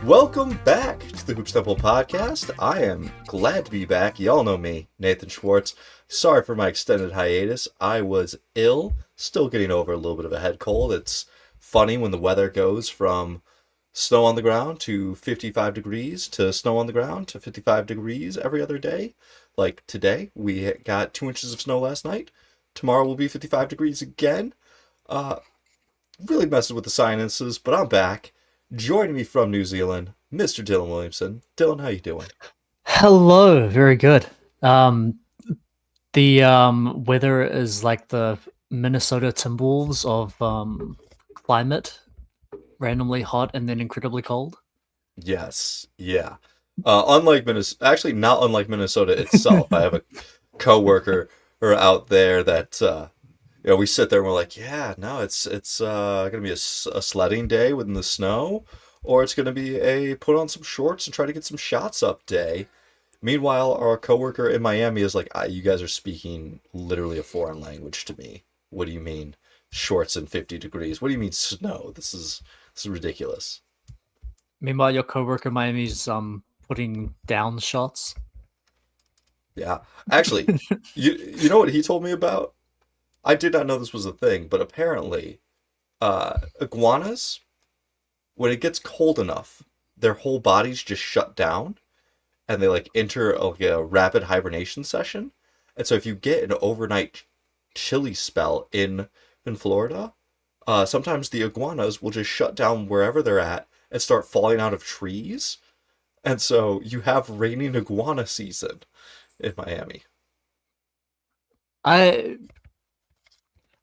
Welcome back to the Hoops Temple podcast. I am glad to be back. Y'all know me, Nathan Schwartz. Sorry for my extended hiatus. I was ill, still getting over a little bit of a head cold. It's funny when the weather goes from snow on the ground to 55 degrees to snow on the ground to 55 degrees every other day. Like today, we got 2 inches of snow last night. Tomorrow will be 55 degrees again. Really messing with the sinuses, but I'm back. Joining me from New Zealand, Mr. Dylan Williamson. Dylan, how you doing? Hello, very good. The weather is like the Minnesota Timberwolves of climate, randomly hot and then incredibly cold. Yes, yeah. Unlike Minnesota, actually not unlike Minnesota itself. I have a coworker out there that we sit there and we're like, yeah, no, it's gonna be a sledding day within the snow, or it's gonna be a put on some shorts and try to get some shots up day. Meanwhile, our coworker in Miami is like, you guys are speaking literally a foreign language to me. What do you mean shorts and 50 degrees? What do you mean snow? This is ridiculous. Meanwhile, your coworker in Miami's putting down shots. Yeah, actually, you know what he told me about? I did not know this was a thing, but apparently, iguanas, when it gets cold enough, their whole bodies just shut down, and they like enter a rapid hibernation session. And so, if you get an overnight chilly spell in Florida, sometimes the iguanas will just shut down wherever they're at and start falling out of trees. And so you have raining iguana season in Miami. I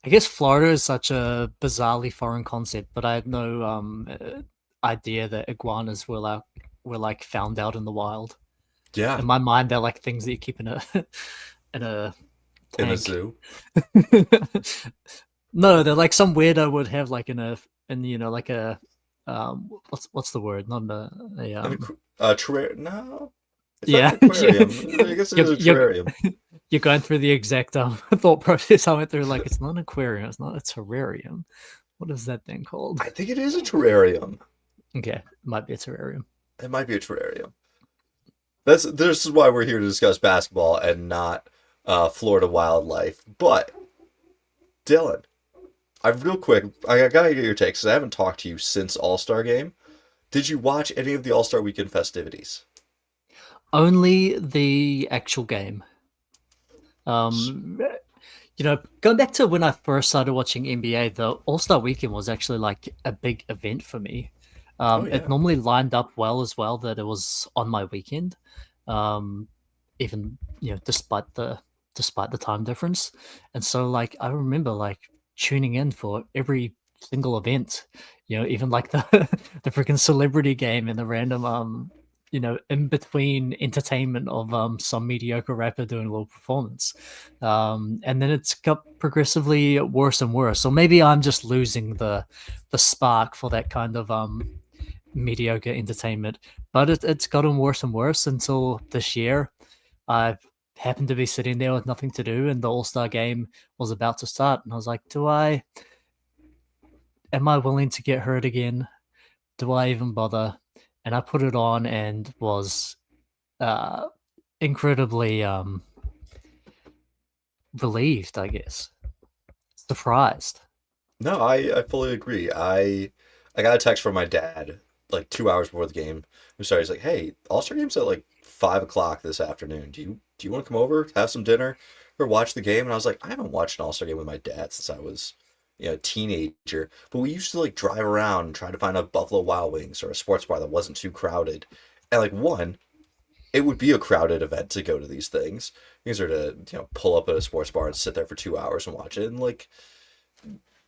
guess Florida is such a bizarrely foreign concept, but I had no idea that iguanas were like found out in the wild. Yeah, In my mind, they're like things that you keep in a in a in a tank. zoo. No, they're like some weirdo would have like like a what's the word? Not No, it's not yeah. an aquarium. I guess it is a terrarium. You're going through the exact thought process I went through. Like, it's not an aquarium, it's not a terrarium. What is that thing called? I think it is a terrarium. Okay, it might be a terrarium. It might be a terrarium. This is why we're here to discuss basketball and not Florida wildlife. But Dylan, real quick, I gotta get your take because I haven't talked to you since All-Star Game. Did you watch any of the All-Star Weekend festivities? Only the actual game. Going back to when I first started watching NBA, the All-Star Weekend was actually like a big event for me. Oh yeah. It normally lined up well as well that it was on my weekend, even despite the time difference. And so like I remember like tuning in for every single event, even like the the freaking celebrity game and the random in between entertainment of some mediocre rapper doing a little performance. And then it's got progressively worse and worse. So maybe I'm just losing the spark for that kind of mediocre entertainment. But it's gotten worse and worse until this year. I've happened to be sitting there with nothing to do, and the All-Star game was about to start, and I was like, am I willing to get hurt again? Do I even bother? And I put it on and was incredibly relieved, I guess. Surprised. No, I fully agree. I got a text from my dad like 2 hours before the game. I'm sorry, he's like, "Hey, All-Star Game's at like 5 o'clock this afternoon. Do you want to come over, have some dinner, or watch the game?" And I was like, I haven't watched an All-Star Game with my dad since I was a teenager. But we used to like drive around and try to find a Buffalo Wild Wings or a sports bar that wasn't too crowded. And like one, it would be a crowded event to go to these things. These are to pull up at a sports bar and sit there for 2 hours and watch it. And like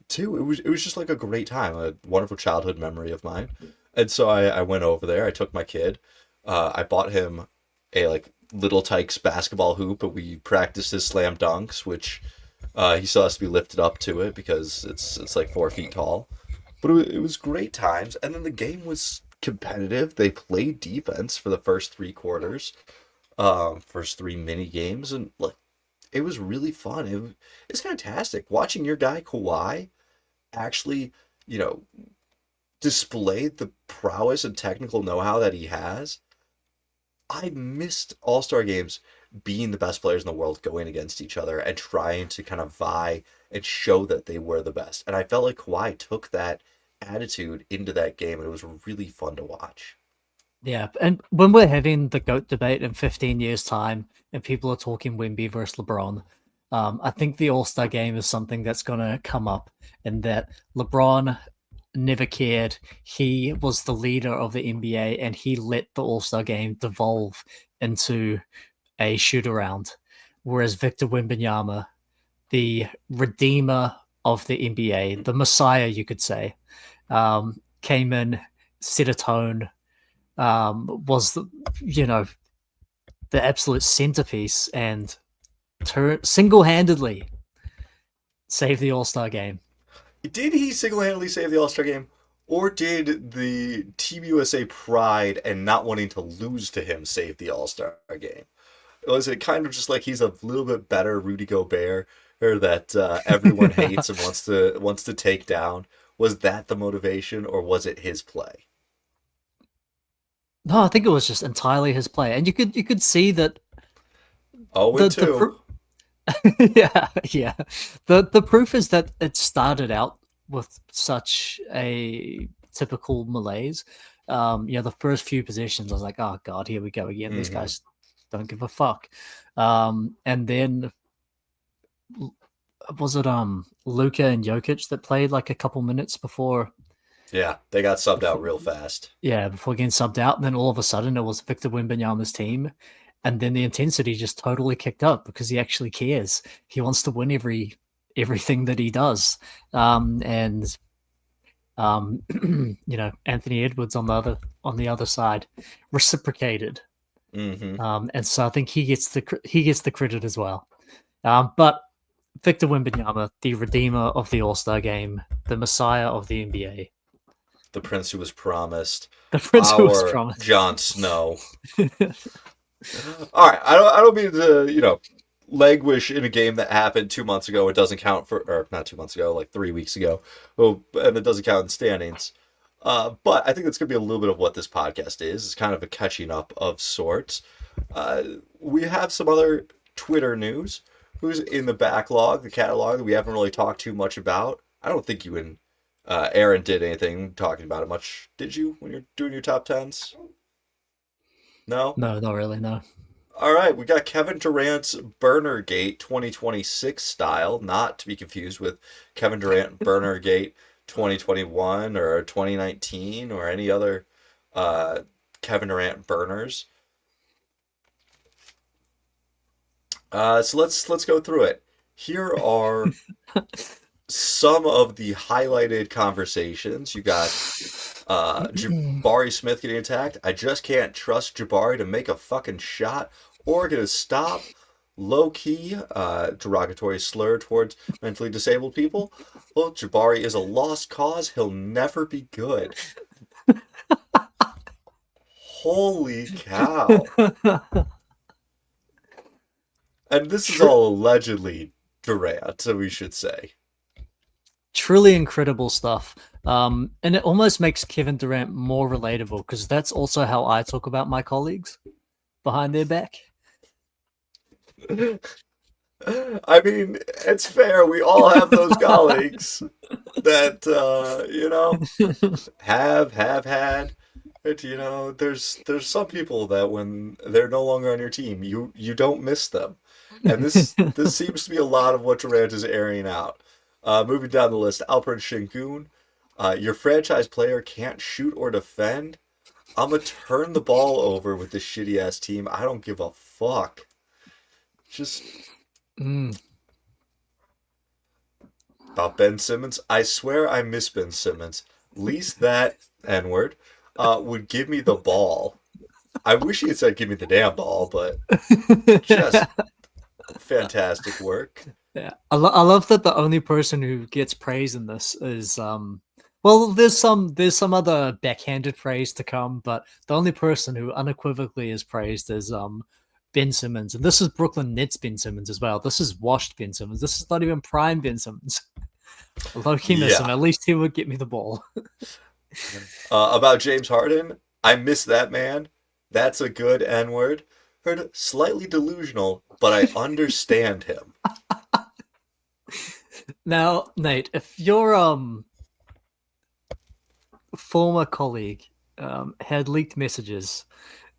two, it was just like a great time, a wonderful childhood memory of mine. And so I went over there. I took my kid. I bought him a like Little Tykes basketball hoop, but we practiced his slam dunks, which he still has to be lifted up to it because it's like 4 feet tall. But it was great times, and then the game was competitive. They played defense for the first 3 quarters. first three mini games, and like it was really fun. It's fantastic watching your guy Kawhi actually, you know, display the prowess and technical know-how that he has. I missed All-Star games being the best players in the world going against each other and trying to kind of vie and show that they were the best. And I felt like Kawhi took that attitude into that game, and it was really fun to watch. Yeah, and when we're having the GOAT debate in 15 years' time and people are talking Wemby versus LeBron, I think the All-Star game is something that's going to come up, and that LeBron never cared. He was the leader of the NBA, and he let the All-Star game devolve into a shoot-around, whereas Victor Wembanyama, the redeemer of the NBA, the messiah, you could say, came in, set a tone, was the absolute centerpiece and single-handedly saved the All-Star game. Did he single-handedly save the All-Star game, or did the Team USA pride and not wanting to lose to him save the All-Star game? Was it kind of just like he's a little bit better Rudy Gobert, or that everyone hates and wants to take down? Was that the motivation, or was it his play? No, I think it was just entirely his play, and you could see that Oh, and the two. yeah. The proof is that it started out with such a typical malaise. The first few possessions, I was like, oh god, here we go again. These Mm-hmm. guys don't give a fuck. And then was it Luka and Jokic that played like a couple minutes before Yeah, they got subbed out before real fast. before getting subbed out, and then all of a sudden it was Victor Wembanyama's team, and then the intensity just totally kicked up because he actually cares. He wants to win everything that he does, and Anthony Edwards on the other side reciprocated, Mm-hmm. and so I think he gets the credit as well. But Victor Wembanyama, the redeemer of the All Star Game, the messiah of the NBA, The prince who was promised, the prince who was our promised. Jon Snow. All right, I don't mean to languish in a game that happened 2 months ago. It doesn't count for, or not 2 months ago, like 3 weeks ago. Oh, and it doesn't count in standings. But I think it's going to be a little bit of what this podcast is. It's kind of a catching up of sorts. We have some other Twitter news. Who's in the backlog, the catalog that we haven't really talked too much about? I don't think you and Aaron did anything talking about it much, did you, when you're doing your top tens? No? No, not really. No. All right, we got Kevin Durant's Burnergate 2026 style, not to be confused with Kevin Durant Burnergate 2021 or 2019 or any other uh, Kevin Durant burners. So let's go through it. Here are some of the highlighted conversations. You got Jabari Smith getting attacked. I just can't trust Jabari to make a fucking shot or get a stop. Low key, derogatory slur towards mentally disabled people. Well, Jabari is a lost cause. He'll never be good. Holy cow. And this is all allegedly Durant, so we should say. Truly incredible stuff. And it almost makes Kevin Durant more relatable because that's also how I talk about my colleagues behind their back. I mean, it's fair. We all have those colleagues that have had. There's some people that when they're no longer on your team, you don't miss them, and this seems to be a lot of what Durant is airing out. Moving down the list, Alperen Şengün, your franchise player can't shoot or defend. I'm gonna turn the ball over with this shitty ass team. I don't give a fuck. Just Mm. about Ben Simmons. I swear I miss Ben Simmons. Least that N word would give me the ball. I wish he had said give me the damn ball, but just fantastic work. Yeah, I love that the only person who gets praise in this is well, there's some other backhanded praise to come, but the only person who unequivocally is praised is Ben Simmons, and this is Brooklyn Nets Ben Simmons as well. This is washed Ben Simmons. This is not even prime Ben Simmons. Low key miss him. Yeah. At least he would get me the ball. About James Harden, I miss that man. That's a good N word. Heard slightly delusional, but I understand him. Now, Nate, if your former colleague had leaked messages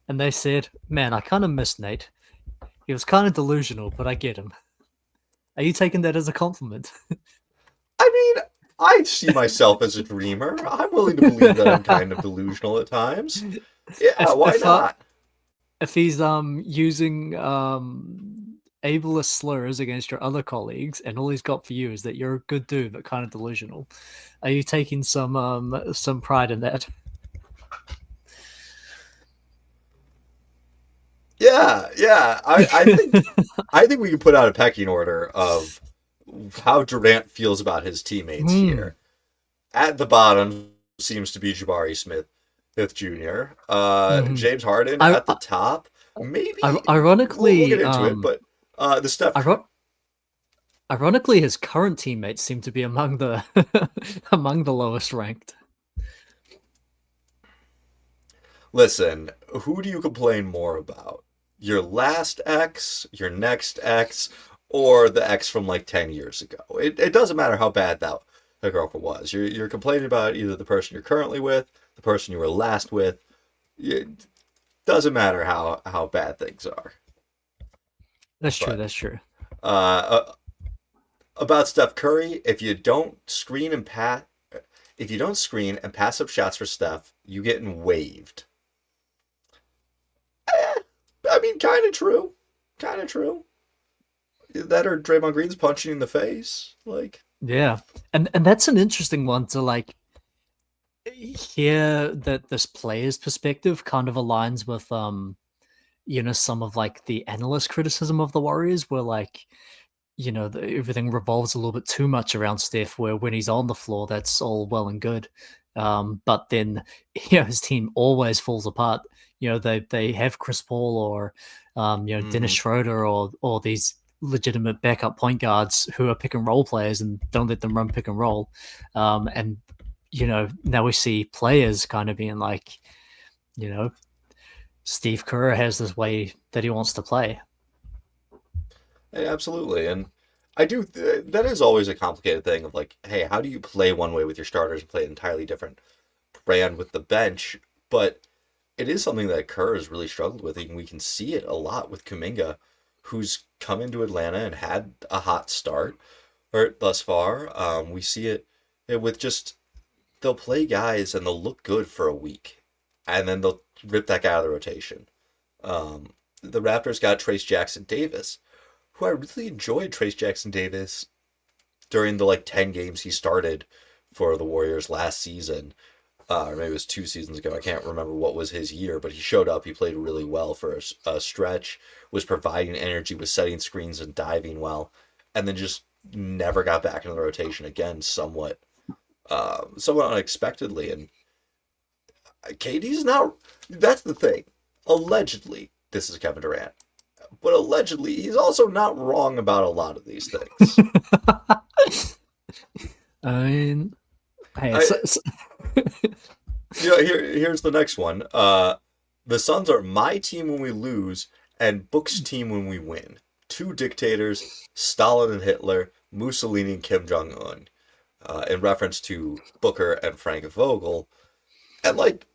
and they said, "Man, I kind of miss Nate. He was kind of delusional, but I get him." Are you taking that as a compliment? I mean, I see myself as a dreamer. I'm willing to believe that I'm kind of delusional at times. Yeah, if why if not? if he's using ableist slurs against your other colleagues, and all he's got for you is that you're a good dude but kind of delusional, are you taking some pride in that? Yeah, yeah. I think we can put out a pecking order of how Durant feels about his teammates Hmm. here. At the bottom seems to be Jabari Smith Jr. Mhm. James Harden I, at the top. Maybe we'll get ironically, into it, but the Steph. iro- ironically, his current teammates seem to be among the among the lowest ranked. Listen, who do you complain more about? Your last ex, your next ex, or the ex from like 10 years ago? It doesn't matter how bad that girlfriend was. You're complaining about either the person you're currently with, the person you were last with. It doesn't matter how bad things are. That's true. But That's true. uh, about Steph Curry, if you don't screen and pass up shots for Steph, you getting waived. Eh, I mean, kind of true. Kind of true. That or Draymond Green's punching you in the face. Like, Yeah, and that's an interesting one to like hear that this player's perspective kind of aligns with some of like the analyst criticism of the Warriors, where like everything revolves a little bit too much around Steph, where when he's on the floor, that's all well and good. But then, his team always falls apart. They have Chris Paul or, Dennis mm-hmm. Schroeder or these legitimate backup point guards who are pick and roll players and don't let them run pick and roll. And, now we see players kind of being like, you know, Steve Kerr has this way that he wants to play. Absolutely. And I do, that is always a complicated thing of like, hey, how do you play one way with your starters and play an entirely different brand with the bench? But it is something that Kerr has really struggled with, and we can see it a lot with Kuminga, who's come into Atlanta and had a hot start or thus far. We see it with just they'll play guys and they'll look good for a week, and then they'll rip that guy out of the rotation. The Raptors got Trace Jackson Davis, who I really enjoyed Trace Jackson Davis during the like 10 games he started for the Warriors last season. Or maybe it was 2 seasons ago. I can't remember what was his year, but he showed up. He played really well for a stretch, was providing energy, was setting screens and diving well, and then just never got back into the rotation again, somewhat unexpectedly. And KD's not. That's the thing. Allegedly, this is Kevin Durant, but allegedly, he's also not wrong about a lot of these things. I mean, hey, I, here's the next one. The Suns are my team when we lose and Book's team when we win. Two dictators, Stalin and Hitler, Mussolini and Kim Jong Un, in reference to Booker and Frank Vogel. And like,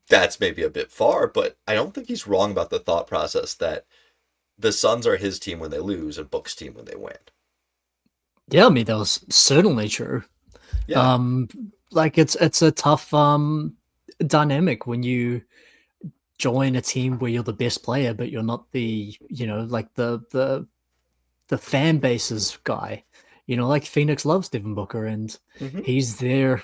that's maybe a bit far, but I don't think he's wrong about the thought process that the Suns are his team when they lose and Book's team when they win. yeah, I mean that was certainly true. Yeah. Um, like it's a tough dynamic when you join a team where you're the best player, but you're not the like the fan base's guy. Like Phoenix loves Devin Booker, and hmm he's their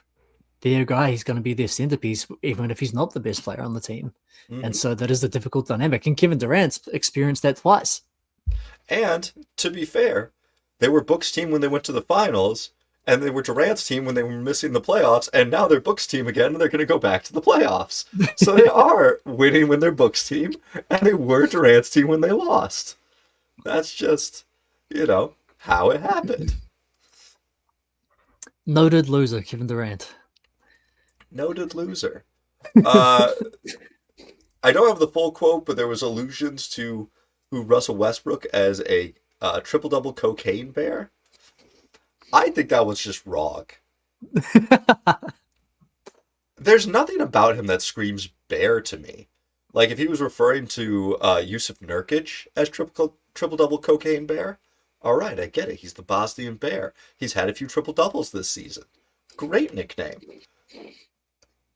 guy. He's going to be their centerpiece, even if he's not the best player on the team. And hmm so that is a difficult dynamic. And Kevin Durant's experienced that twice. And to be fair, they were Book's team when they went to the finals, and they were Durant's team when they were missing the playoffs, and now they're Book's team again, and they're going to go back to the playoffs. So they are winning when they're Book's team, and they were Durant's team when they lost. That's just, how it happened. Noted loser, Kevin Durant. Noted loser. I don't have the full quote, but there was allusions to who Russell Westbrook as a triple-double cocaine bear. I think that was just wrong. There's nothing about him that screams bear to me. Like, if he was referring to Yusuf Nurkic as triple-double cocaine bear, all right, I get it. He's the Bosnian bear. He's had a few triple-doubles this season. Great nickname.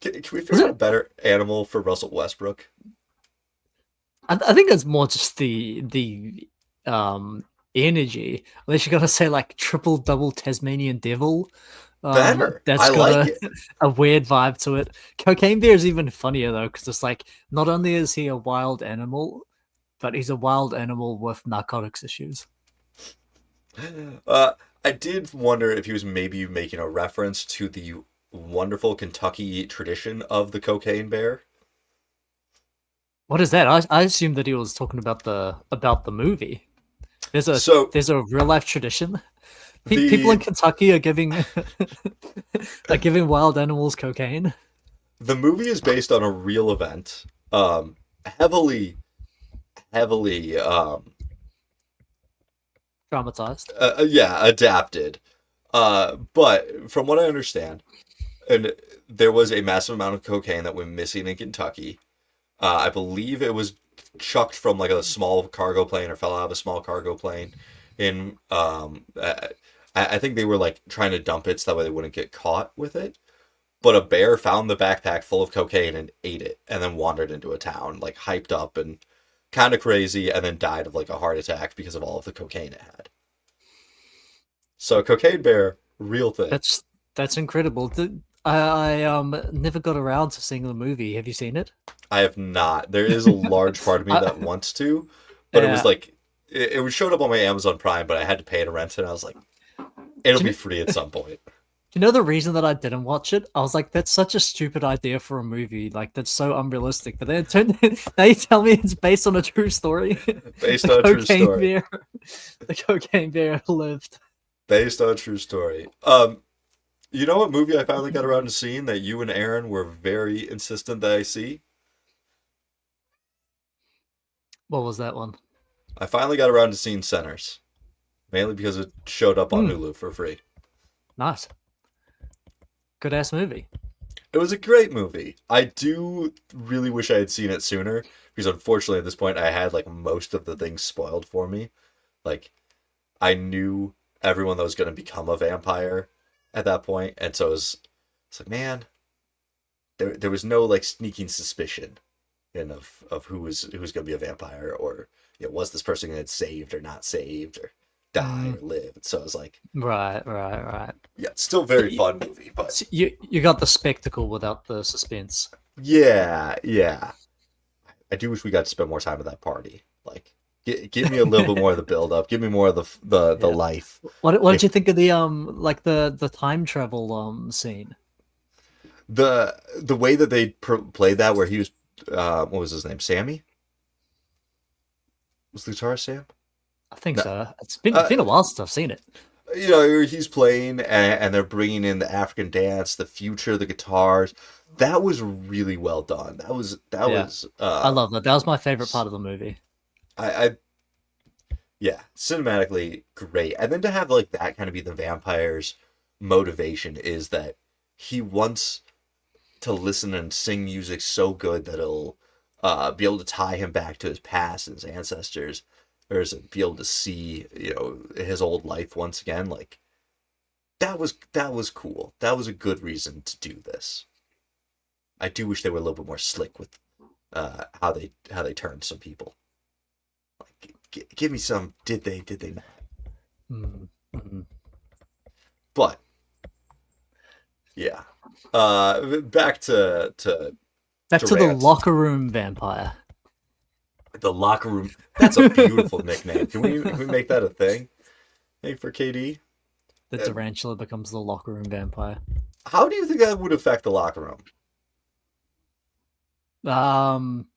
Can we figure out a better animal for Russell Westbrook? I think it's more just the energy. Unless you're gonna say like triple double Tasmanian devil. Better. That's I got like it. a weird vibe to it. Cocaine bear is even funnier though, because it's like not only is he a wild animal, but he's a wild animal with narcotics issues. I did wonder if he was maybe making a reference to the wonderful Kentucky tradition of the cocaine bear. What is that? I assumed that he was talking about the movie. There's a real life tradition. People in Kentucky are giving are giving wild animals cocaine. The movie is based on a real event, heavily Dramatized. adapted. But from what I understand, and there was a massive amount of cocaine that went missing in Kentucky. I believe it was chucked from like a small cargo plane or fell out of a small cargo plane. I think they were like trying to dump it so that way they wouldn't get caught with it. But a bear found the backpack full of cocaine and ate it, and then wandered into a town like hyped up and kind of crazy, and then died of like a heart attack because of all of the cocaine it had. So cocaine bear, real thing. That's incredible. I never got around to seeing the movie. Have you seen it? I have not. There is a large part of me that wants to, but it was like it was showed up on my Amazon Prime, but I had to pay to rent it. And I was like, it'll be free at some point. You know the reason that I didn't watch it? I was like, that's such a stupid idea for a movie. Like, that's so unrealistic. But then now you tell me it's based on a true story. Based on a true story. The cocaine bear lived. Based on a true story. You know what movie I finally got around to seeing that you and Aaron were very insistent that I see? What was that one? I finally got around to seeing Sinners. Mainly because it showed up on Hulu for free. Nice. Good ass movie. It was a great movie. I do really wish I had seen it sooner, because unfortunately at this point I had like most of the things spoiled for me. Like, I knew everyone that was going to become a vampire at that point, and so it's like, man, there was no like sneaking suspicion of who was going to be a vampire, or was this person going to get saved or not saved, or die or live. And so I was like, right. Yeah, it's still a very fun movie, but you got the spectacle without the suspense. Yeah. I do wish we got to spend more time at that party. Like, give me a little bit more of the build up. Give me more of the life. What did you think of the time travel scene? The way that they played that, where he was what was his name? Sammy? Was the guitarist Sam? I think so. It's been a while since I've seen it. He's playing, and they're bringing in the African dance, the future, the guitars. That was really well done. That was. I love that. That was my favorite part of the movie. Yeah, cinematically great. And then to have like that kind of be the vampire's motivation is that he wants to listen and sing music so good that it'll be able to tie him back to his past and his ancestors, or be able to see his old life once again. Like, that was cool. That was a good reason to do this. I do wish they were a little bit more slick with how they turned some people. Like, give me some. Did they not? Mm-hmm. But yeah, back to the locker room vampire. The locker room. That's a beautiful nickname. Can we make that a thing? Hey, for KD. the Uh, tarantula becomes the locker room vampire. How do you think that would affect the locker room? Um,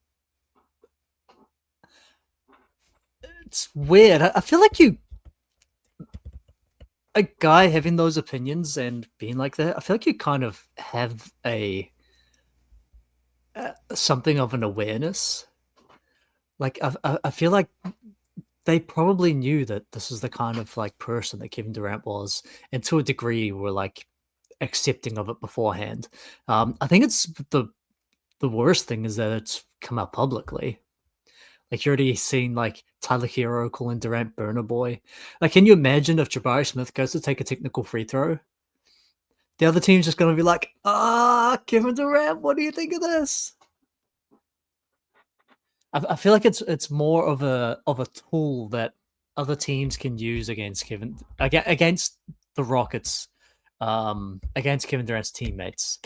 it's weird. I feel like a guy having those opinions and being like that. I feel like you kind of have a something of an awareness. Like I feel like they probably knew that this is the kind of like person that Kevin Durant was, and to a degree were like accepting of it beforehand. I think it's the worst thing is that it's come out publicly. Like you're already seen like Tyler Hero calling Durant burner boy. Like, can you imagine if Jabari Smith goes to take a technical free throw? The other team's just gonna be like, Kevin Durant, what do you think of this? I feel like it's more of a tool that other teams can use against against the Rockets, against Kevin Durant's teammates.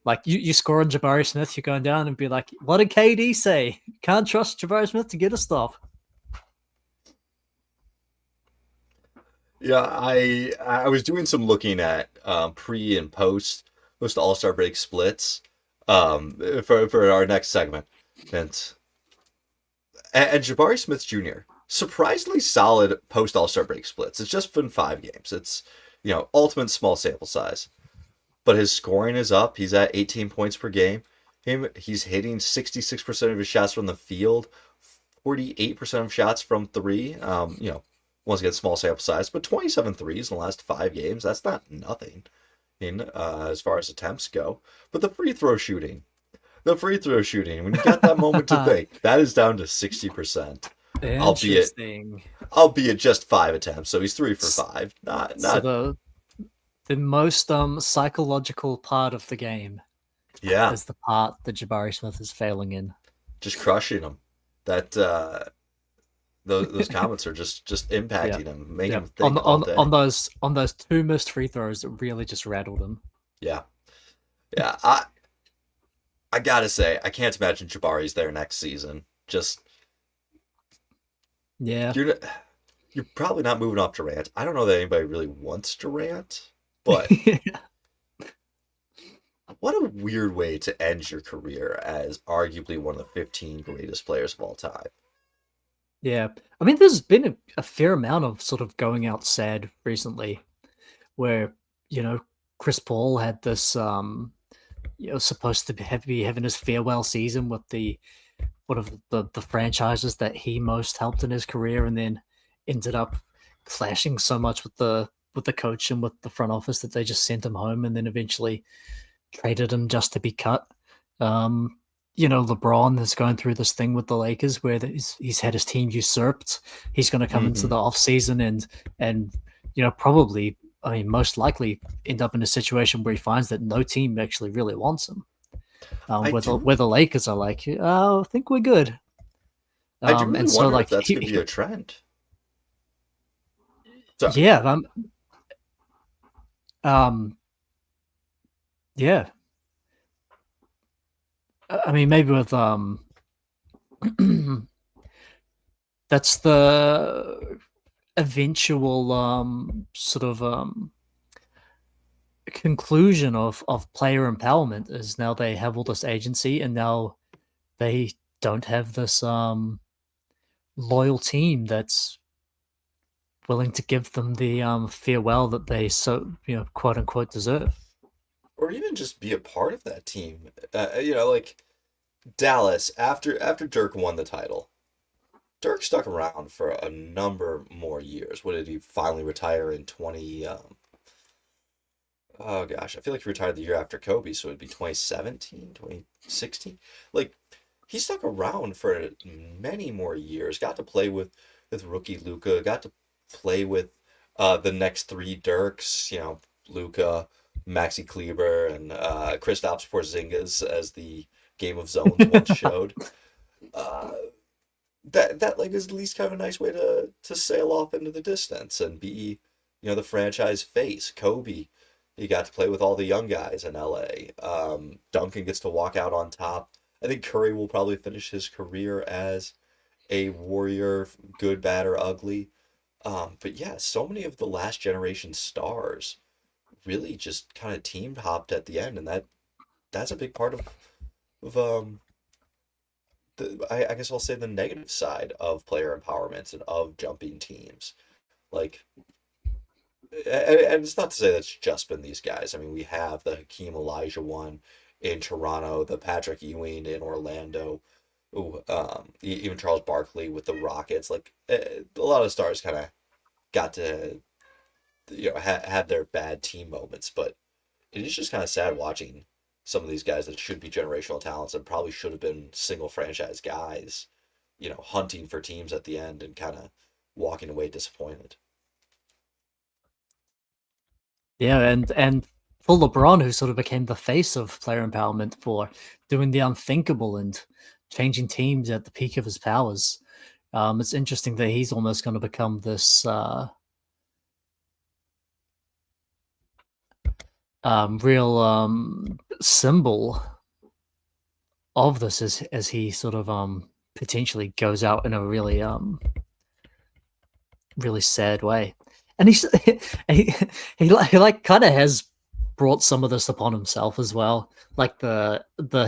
Like you score on Jabari Smith, you're going down and be like, what did KD say? Can't trust Jabari Smith to get a stop. Yeah, I was doing some looking at pre and post All Star break splits for our next segment, and and Jabari Smith Jr. surprisingly solid post All Star break splits. It's just been 5 games. It's ultimate small sample size, but his scoring is up. He's at 18 points per game. He's hitting 66% of his shots from the field, 48% of shots from three. Once again, small sample size, but 27 threes in the last 5 games. That's not nothing as far as attempts go. But the free throw shooting, when you got that moment to think, that is down to 60%, albeit Interesting. albeit just 5 attempts. So he's 3 for 5. Not So not the most psychological part of the game yeah, is the part that Jabari Smith is failing in. just crushing him. That those comments are just Yeah. impacting him, making Yeah. him think all day. On those two missed free throws, it really just rattled him. Yeah, yeah. I gotta say, I can't imagine Jabari's there next season. Just Yeah. you're you're probably not moving off Durant. I don't know that anybody really wants Durant, but what a weird way to end your career as arguably one of the 15 greatest players of all time. Yeah. I mean, there's been a fair amount of sort of going out sad recently where, you know, Chris Paul had this, supposed to be having his farewell season with one of the franchises that he most helped in his career, and then ended up clashing so much with the coach and with the front office that they just sent him home, and then eventually traded him just to be cut. LeBron is going through this thing with the Lakers where he's had his team usurped. He's going to come into Hmm. the off season and probably, I mean, most likely end up in a situation where he finds that no team actually really wants him. I do Where the Lakers are like, oh, I think we're good. I do really And so wonder if like that's gonna be a trend. Sorry. yeah, um, yeah. I mean, maybe with that's the eventual sort of conclusion of player empowerment is now they have all this agency and now they don't have this loyal team that's willing to give them the farewell that they so quote unquote deserve. Or even just be a part of that team. Like Dallas after Dirk won the title. Dirk stuck around for a number more years. What did he finally retire in 20 oh gosh, I feel like he retired the year after Kobe, so it'd be 2017, 2016. Like he stuck around for many more years. Got to play with rookie Luca, got to play with the next three Dirks, Luca, Maxi Kleber, and Kristaps Porzingis, as the Game of Zones once showed. Uh, that like is at least kind of a nice way to sail off into the distance and be, the franchise face. Kobe, he got to play with all the young guys in LA. Duncan gets to walk out on top. I think Curry will probably finish his career as a Warrior, good, bad, or ugly. But yeah, so many of the last generation stars really just kind of team hopped at the end, and that's a big part of I guess I'll say the negative side of player empowerment and of jumping teams. Like, and it's not to say that's just been these guys. I mean, we have the Hakeem Elijah one in Toronto, the Patrick Ewing in Orlando, ooh, even Charles Barkley with the Rockets. Like, a lot of stars kind of got to, had their bad team moments, but it is just kind of sad watching some of these guys that should be generational talents and probably should have been single franchise guys, hunting for teams at the end and kind of walking away disappointed. Yeah, and for LeBron, who sort of became the face of player empowerment for doing the unthinkable and changing teams at the peak of his powers, it's interesting that he's almost going to become this real symbol of this as he sort of potentially goes out in a really sad way. And he he like kind of has brought some of this upon himself as well, like the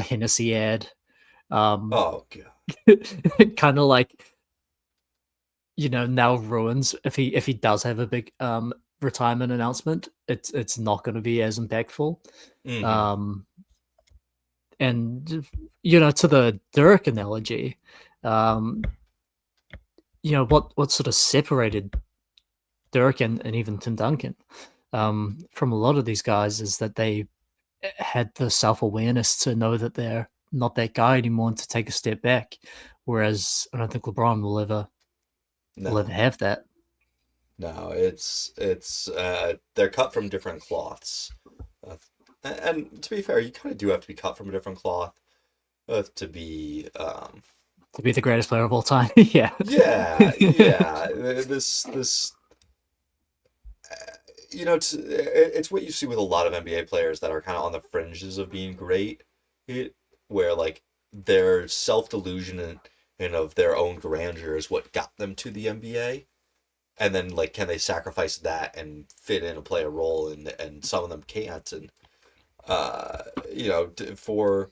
Hennessy ad, um, Oh god. kind of like now ruins if he does have a big retirement announcement. It's not going to be as impactful. Mm-hmm. Um, and to the Dirk analogy, um, what sort of separated Dirk and even Tim Duncan from a lot of these guys is that they had the self awareness to know that they're not that guy anymore and to take a step back. Whereas I don't think LeBron will ever No. have that. No, it's they're cut from different cloths. Uh, and to be fair, you kind of do have to be cut from a different cloth to be To be the greatest player of all time. Yeah. yeah, yeah. This it's what you see with a lot of NBA players that are kind of on the fringes of being great, it, where like their self-delusion and of their own grandeur is what got them to the NBA. And then like can they sacrifice that and fit in and play a role, and some of them can't. And uh for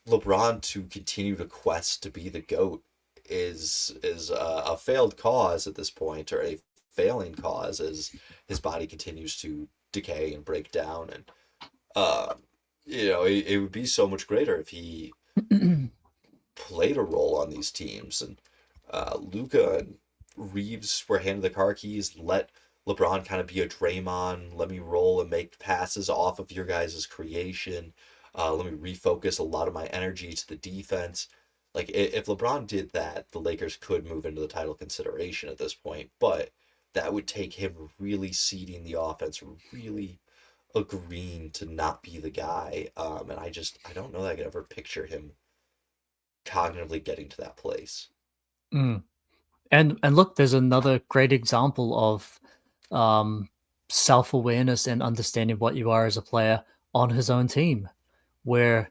LeBron to continue to quest to be the GOAT is a failed cause at this point, or a failing cause, as his body continues to decay and break down. And it would be so much greater if he played a role on these teams. And Luca and Reeves were handed the car keys. Let LeBron kind of be a Draymond. Let me roll and make passes off of your guys' creation. Let me refocus a lot of my energy to the defense. Like if LeBron did that, the Lakers could move into the title consideration at this point. But that would take him really seeding the offense, really agreeing to not be the guy. And I don't know that I could ever picture him cognitively getting to that place. Mm. And look, there's another great example of um, self awareness and understanding what you are as a player on his own team, where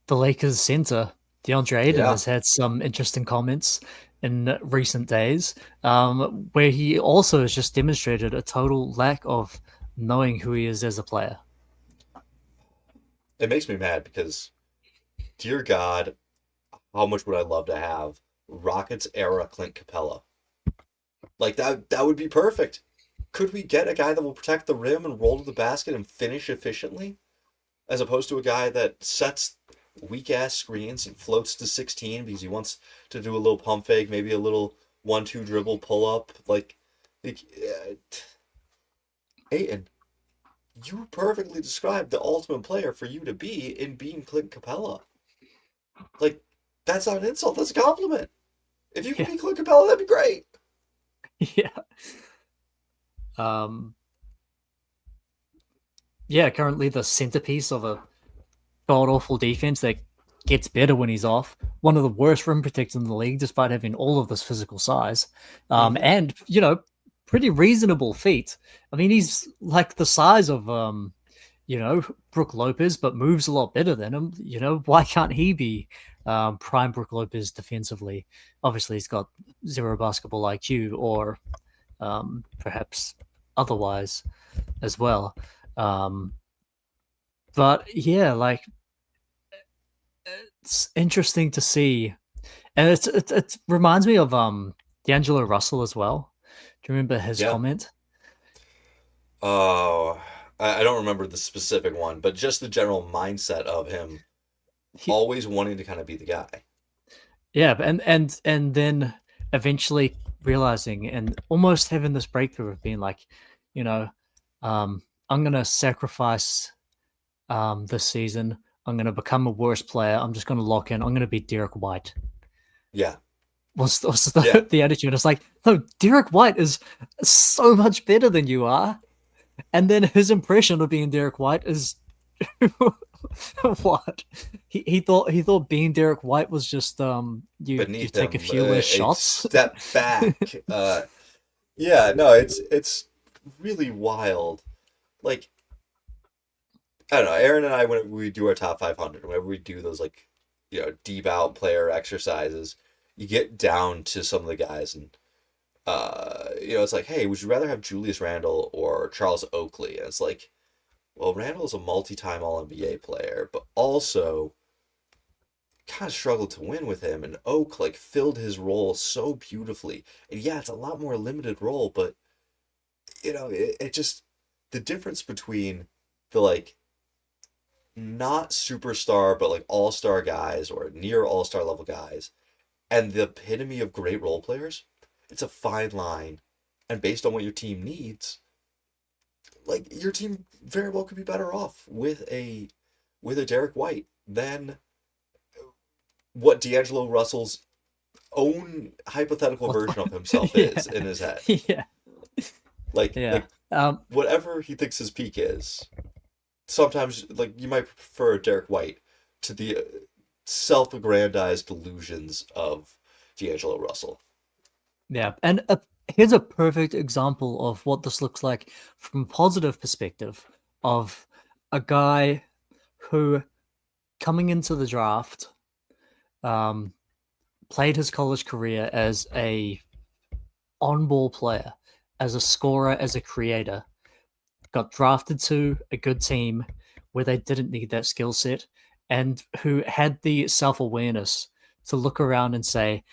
the Lakers center DeAndre Ayton Yeah. has had some interesting comments in recent days, where he also has just demonstrated a total lack of knowing who he is as a player. It makes me mad because, dear God, how much would I love to have Rockets era Clint Capella? Like that would be perfect. Could we get a guy that will protect the rim and roll to the basket and finish efficiently, as opposed to a guy that sets weak ass screens and floats to 16 because he wants to do a little pump fake, maybe a little 1-2 dribble pull up, like Aiton, you perfectly described the ultimate player for you to be in being Clint Capella. Like, that's not an insult, that's a compliment. If you could Yeah, be Clint Capella, that'd be great. yeah. Um, yeah, currently the centerpiece of a god awful defense that gets better when he's off. One of the worst rim protectors in the league, despite having all of this physical size, Mm-hmm. and pretty reasonable feet. I mean, he's like the size of Brooke Lopez, but moves a lot better than him. Why can't he be prime Brook Lopez defensively. Obviously, he's got zero basketball IQ, or perhaps otherwise as well. Um, but yeah, like it's interesting to see, and it reminds me of D'Angelo Russell as well. Do you remember his Yeah. comment? Oh, I don't remember the specific one, but just the general mindset of him He, always wanting to kind of be the guy. yeah, and then eventually realizing and almost having this breakthrough of being like, you know, I'm gonna sacrifice this season. I'm gonna become a worse player. I'm just gonna lock in. I'm gonna be Derek White. Yeah. What's Yeah. the attitude? It's like, no, Derek White is so much better than you are. And then his impression of being Derek White is what? He thought being Derek White was just you Beneath take a him, few less a shots. step back. Yeah, no, it's really wild. Like, I don't know, Aaron and I, when we do our top 500, whenever we do those, like, deep out player exercises, you get down to some of the guys, and it's like, hey, would you rather have Julius Randle or Charles Oakley? And it's like, well, Randle is a multi-time All NBA player, but also kind of struggled to win with him, and Oak like filled his role so beautifully. And yeah, it's a lot more limited role, but it just, the difference between the like not superstar but like all-star guys or near all-star level guys and the epitome of great role players, it's a fine line. And based on what your team needs, like your team very well could be better off with a Derek White than what D'Angelo Russell's own hypothetical What? version of himself Yeah, is in his head. yeah, Like yeah. like Um, whatever he thinks his peak is. Sometimes like you might prefer Derek White to the self-aggrandized delusions of D'Angelo Russell. yeah, and here's a perfect example of what this looks like from a positive perspective of a guy who coming into the draft um, played his college career as a on-ball player, as a scorer, as a creator, got drafted to a good team where they didn't need that skill set, and who had the self-awareness to look around and say,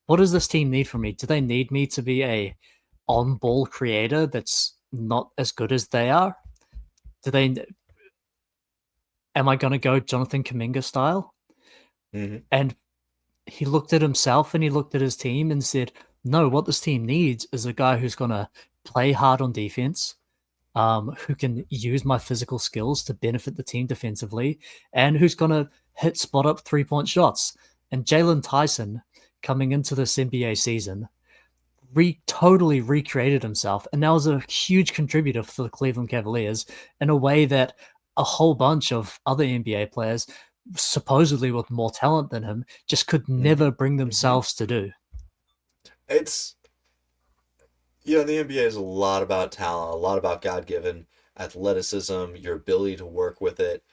what does this team need from me? Do they need me to be a on-ball creator that's not as good as they are? Do they am I going to go Jonathan Kaminga style? Mm-hmm. And he looked at himself and he looked at his team and said, no, what this team needs is a guy who's going to play hard on defense, who can use my physical skills to benefit the team defensively, and who's going to hit spot up 3 point shots. And Jalen Tyson, coming into this NBA season, totally recreated himself, and that was a huge contributor for the Cleveland Cavaliers in a way that a whole bunch of other NBA players, supposedly with more talent than him, just could Mm-hmm. never bring Mm-hmm. themselves to do. It's the NBA is a lot about talent, a lot about God-given athleticism, your ability to work with it,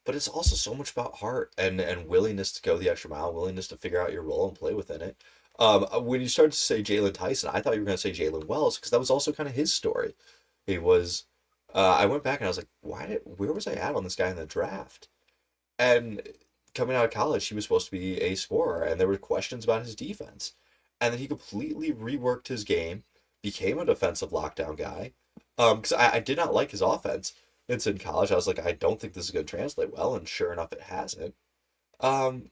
but it's also so much about heart and willingness to go the extra mile, willingness to figure out your role and play within it. When you started to say Jalen Tyson, I thought you were going to say Jalen Wells because that was also kind of his story. He was, I went back and I was like, where was I at on this guy in the draft? And coming out of college, he was supposed to be a scorer, and there were questions about his defense. And then he completely reworked his game, became a defensive lockdown guy. Because I did not like his offense. It's in college. I was like, I don't think this is going to translate well, and sure enough, it hasn't. Um,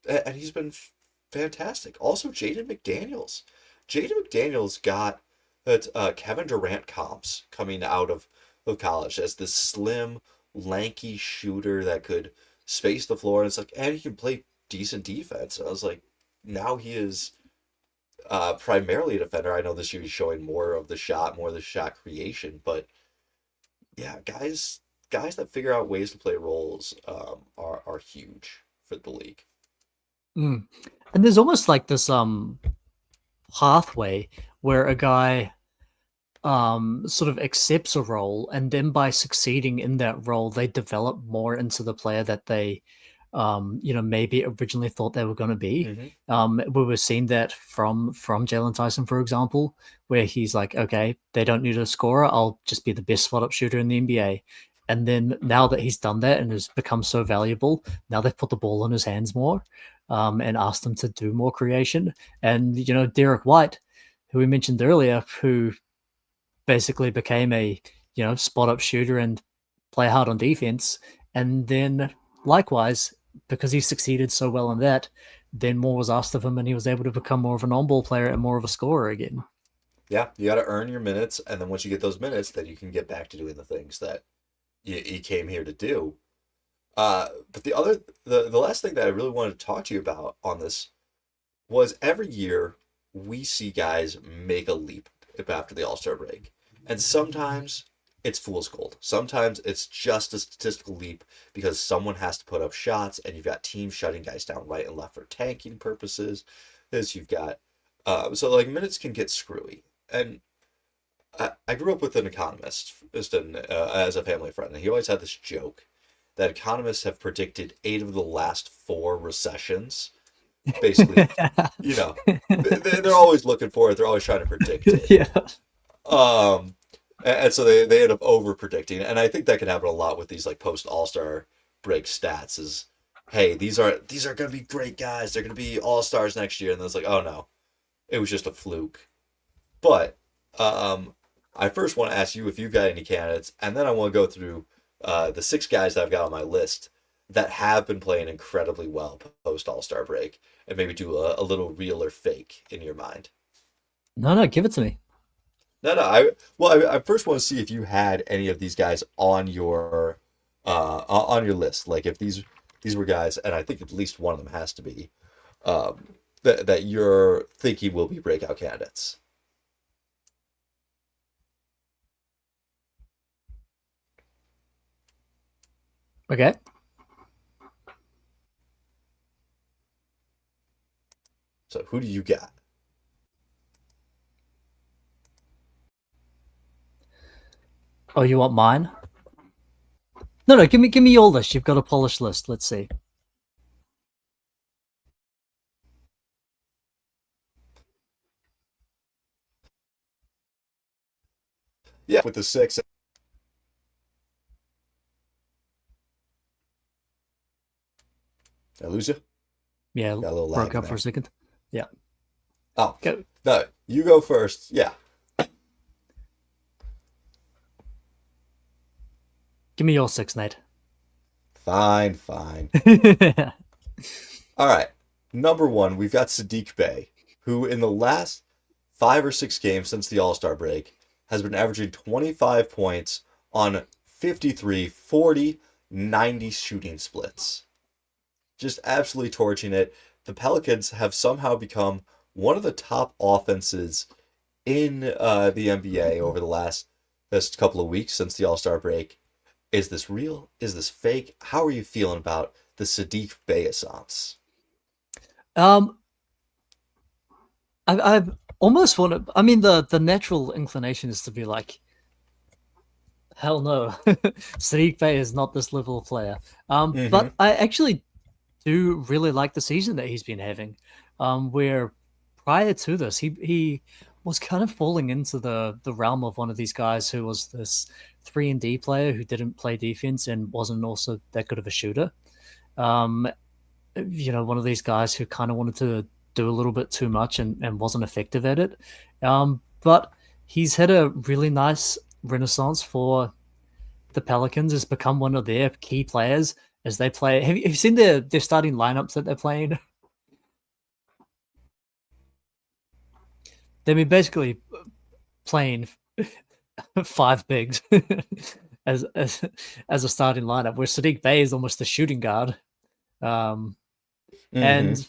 and he's been fantastic. Also, Jaden McDaniels. Jaden McDaniels got that Kevin Durant comps coming out of college as this slim, lanky shooter that could space the floor, and it's like, and he can play decent defense. And I was like, now he is primarily a defender. I know this year he's showing more of the shot, more of the shot creation, but yeah, guys that figure out ways to play roles are huge for the league. Mm. And there's almost like this pathway where a guy sort of accepts a role, and then by succeeding in that role they develop more into the player that they maybe originally thought they were going to be. Hmm. We were seeing that from Jalen Tyson, for example, where he's like, okay, they don't need a scorer. I'll just be the best spot up shooter in the NBA. And then now that he's done that and has become so valuable, now they've put the ball in his hands more, and asked him to do more creation. And Derek White, who we mentioned earlier, who basically became a spot up shooter and play hard on defense. And then likewise, because he succeeded so well in that, then more was asked of him, and he was able to become more of an on-ball player and more of a scorer again. Yeah, you got to earn your minutes, and then once you get those minutes, then you can get back to doing the things that you came here to do. But the last thing that I really wanted to talk to you about on this was every year we see guys make a leap after the All Star break, and sometimes it's fool's gold. Sometimes it's just a statistical leap because someone has to put up shots, and you've got teams shutting guys down right and left for tanking purposes. This you've got so like minutes can get screwy, and I grew up with an economist as a family friend, and he always had this joke that economists have predicted 8 of the last 4 recessions. Basically, you know, they're always looking for it. They're always trying to predict it. Yeah. Um, and so they end up over predicting, and I think that can happen a lot with these like post All Star break stats. Is hey, these are going to be great guys. They're going to be All Stars next year, and then it's like, oh no, it was just a fluke. But um, I first want to ask you if you've got any candidates, and then I want to go through the 6 guys that I've got on my list that have been playing incredibly well post All Star break, and maybe do a little real or fake in your mind. No, no, give it to me. No, no. I first want to see if you had any of these guys on your list. Like if these were guys, and I think at least one of them has to be that you're thinking will be breakout candidates. Okay. So who do you got? Oh, you want mine? No, no. Give me your list. You've got a polished list. Let's see. Yeah, with the 6. Did I lose you? Yeah, Got a little lag broke in up for a there. second. Yeah. Oh, Go. no, you go first. Yeah, Give me your six, Nate. fine, fine. All right. Number one, we've got Sadiq Bey, who in the last 5 or 6 games since the All Star break has been averaging 25 points on 53, 40, 90 shooting splits. Just absolutely torching it. The Pelicans have somehow become one of the top offenses in the NBA over the last couple of weeks since the All Star break. Is this real? Is this fake? How are you feeling about the Sadiq Bey assance? um, I almost want to. I mean, the natural inclination is to be like, hell no, Sadiq Bey is not this level of player. Mm-hmm. But I actually do really like the season that he's been having. Where prior to this, he was kind of falling into the realm of one of these guys who was this 3-and-D player who didn't play defense and wasn't also that good of a shooter. Um, one of these guys who kind of wanted to do a little bit too much and wasn't effective at it. But he's had a really nice renaissance for the Pelicans. Has become one of their key players as they play. Have you seen their starting lineups that they're playing? They've been basically playing five bigs as as as a starting lineup, where Sadiq Bey is almost a shooting guard. Um, Mm-hmm. and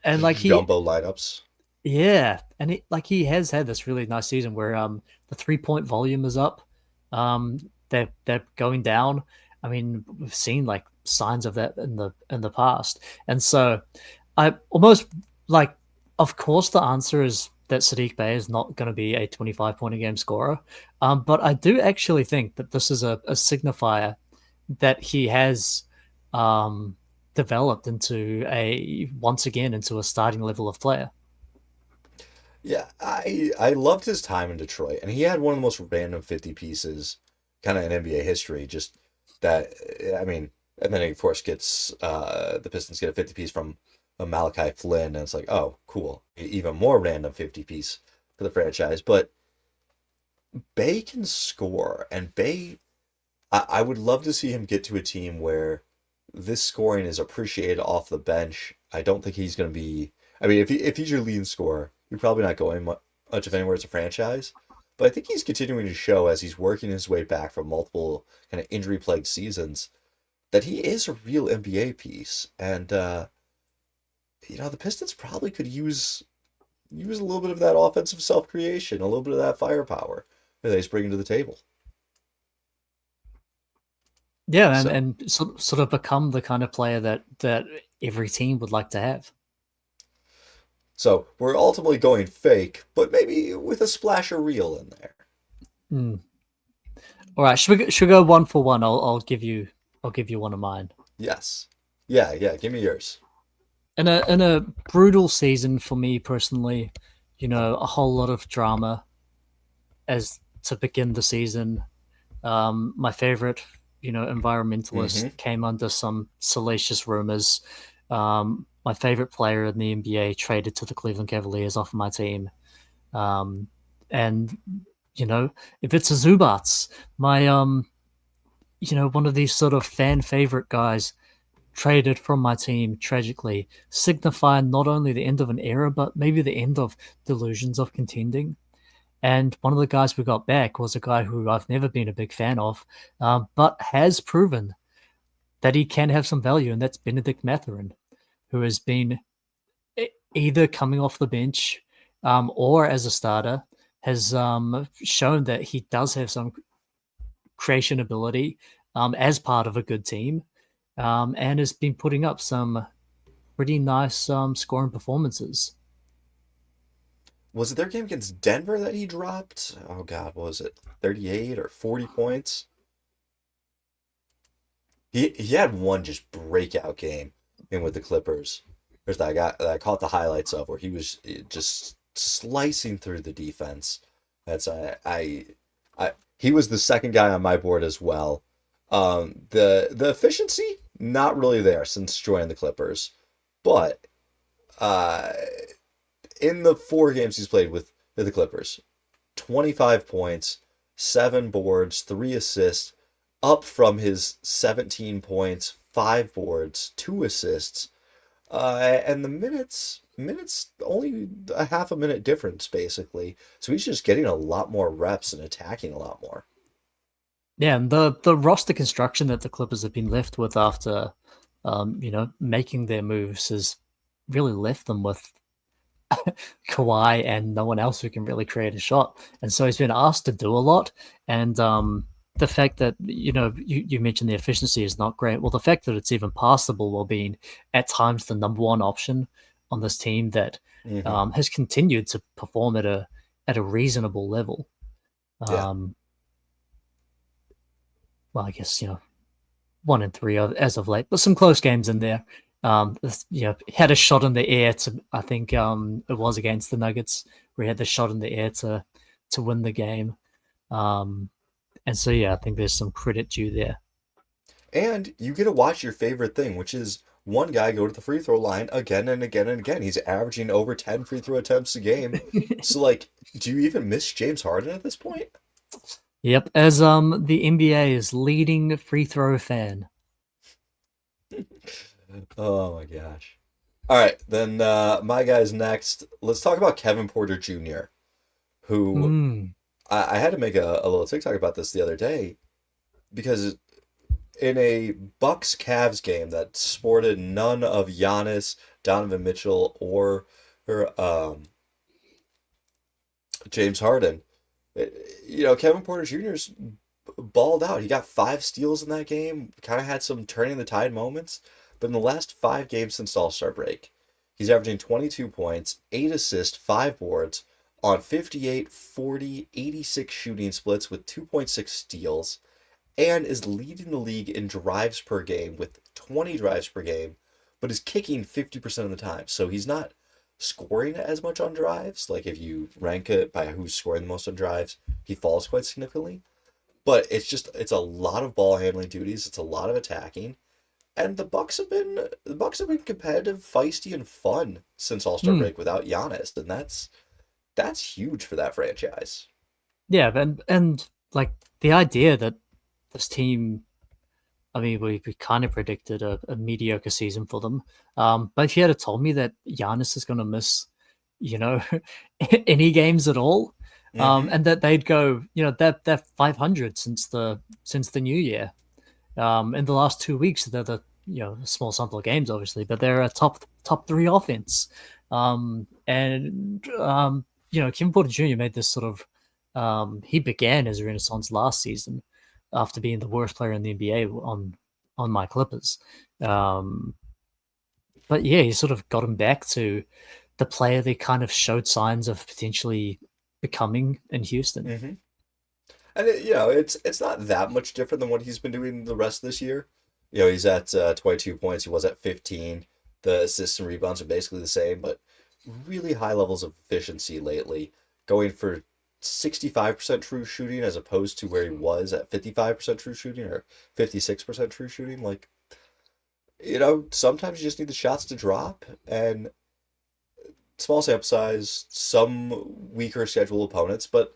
and Just like he jumbo lineups. Yeah, and he has had this really nice season where the 3-point volume is up. They're going down. I mean, we've seen like signs of that in the past. And so I almost like, of course the answer is that Sadiq Bey is not going to be a 25 point a game scorer. But I do actually think that this is a signifier that he has um developed into a once again into a starting level of player. Yeah, I loved his time in Detroit, and he had one of the most random 50 pieces kind of in NBA history. Just that, I mean, and then he, of course, gets the Pistons get a 50 piece from a Malachi Flynn, and it's like, oh, cool, even more random 50 piece for the franchise. But Bay can score, and Bay, I would love to see him get to a team where this scoring is appreciated off the bench. I don't think he's going to be. I mean, if he's your leading scorer, you're probably not going much of anywhere as a franchise. But I think he's continuing to show as he's working his way back from multiple kind of injury-plagued seasons that he is a real NBA piece. And the Pistons probably could use a little bit of that offensive self-creation, a little bit of that firepower that he's bringing to the table. Yeah, and So. sort of become the kind of player that every team would like to have. So we're ultimately going fake, but maybe with a splash of real in there. Mm. All right, should we go one for one? I'll give you one of mine. Yes. Yeah, yeah. Give me yours. In a brutal season for me personally, a whole lot of drama as to begin the season. My favorite, environmentalist Mm-hmm. came under some salacious rumors. My favorite player in the NBA traded to the Cleveland Cavaliers off my team. Um, and if it's a Zubats, my one of these sort of fan favorite guys traded from my team tragically, signifying not only the end of an era, but maybe the end of delusions of contending. And one of the guys we got back was a guy who I've never been a big fan of, but has proven that he can have some value, and that's Benedict Mathurin, who has been either coming off the bench or as a starter, has shown that he does have some creation ability as part of a good team, and has been putting up some pretty nice scoring performances. Was it their game against Denver that he dropped? Oh God, what was it? 38 or 40 points? He had one just breakout game in with the Clippers. There's that I caught the highlights of where he was just slicing through the defense. That's I he was the second guy on my board as well. The efficiency not really there since joining the Clippers, but uh in the 4 games he's played with the Clippers, 25 points, 7 boards, 3 assists, up from his 17 points, 5 boards, 2 assists, and the minutes only a half a minute difference basically. So he's just getting a lot more reps and attacking a lot more. Yeah, and the roster construction that the Clippers have been left with after, making their moves has really left them with Kawhi and no one else who can really create a shot. And so he's been asked to do a lot. And the fact that, you mentioned the efficiency is not great. Well, the fact that it's even passable while being at times the number one option on this team that Hmm. has continued to perform at a reasonable level. Yeah. Um, well, I guess, 1 and 3 as of late, but some close games in there. Had a shot in the air to, I think it was against the Nuggets, where he had the shot in the air to win the game. Um, and so, yeah, I think there's some credit due there. And you get to watch your favorite thing, which is one guy go to the free throw line again and again and again. He's averaging over 10 free throw attempts a game. So, like, do you even miss James Harden at this point? Yep, as the NBA's leading free throw fan. Oh my gosh. All right, then my guy's next. Let's talk about Kevin Porter Jr., who Mm. I had to make a little TikTok about this the other day because in a Bucks Cavs game that sported none of Giannis, Donovan Mitchell, or James Harden, Kevin Porter Jr.'s balled out. He got 5 steals in that game, kind of had some turning the tide moments. But in the last 5 games since All-Star break, he's averaging 22 points, 8 assists, 5 boards on 58, 40, 86 shooting splits with 2.6 steals, and is leading the league in drives per game with 20 drives per game but is kicking 50% of the time. So he's not scoring as much on drives. Like if you rank it by who's scoring the most on drives, he falls quite significantly. But it's a lot of ball handling duties. It's a lot of attacking, and the Bucks have been competitive, feisty, and fun since All Star Mm, break without Giannis, and that's huge for that franchise. yeah, and like the idea that this team, I mean, we kind of predicted a mediocre season for them. But if you had told me that Giannis is going to miss, you know, any games at all, Mm-hmm. and that they'd go, they're 500 since the new year. In the last 2 weeks, they're the a small sample of games, obviously, but they're a top three offense. Kevin Porter Jr. made this sort of he began his renaissance last season after being the worst player in the NBA on my Clippers. Um, but yeah, he sort of got him back to the player they kind of showed signs of potentially becoming in Houston. Mm-hmm. And it's not that much different than what he's been doing the rest of this year. He's at 22 points. He was at 15. The assists and rebounds are basically the same, but really high levels of efficiency lately, going for 65% true shooting as opposed to where he was at 55% true shooting or 56% true shooting. Like, sometimes you just need the shots to drop, and small sample size, some weaker schedule opponents, but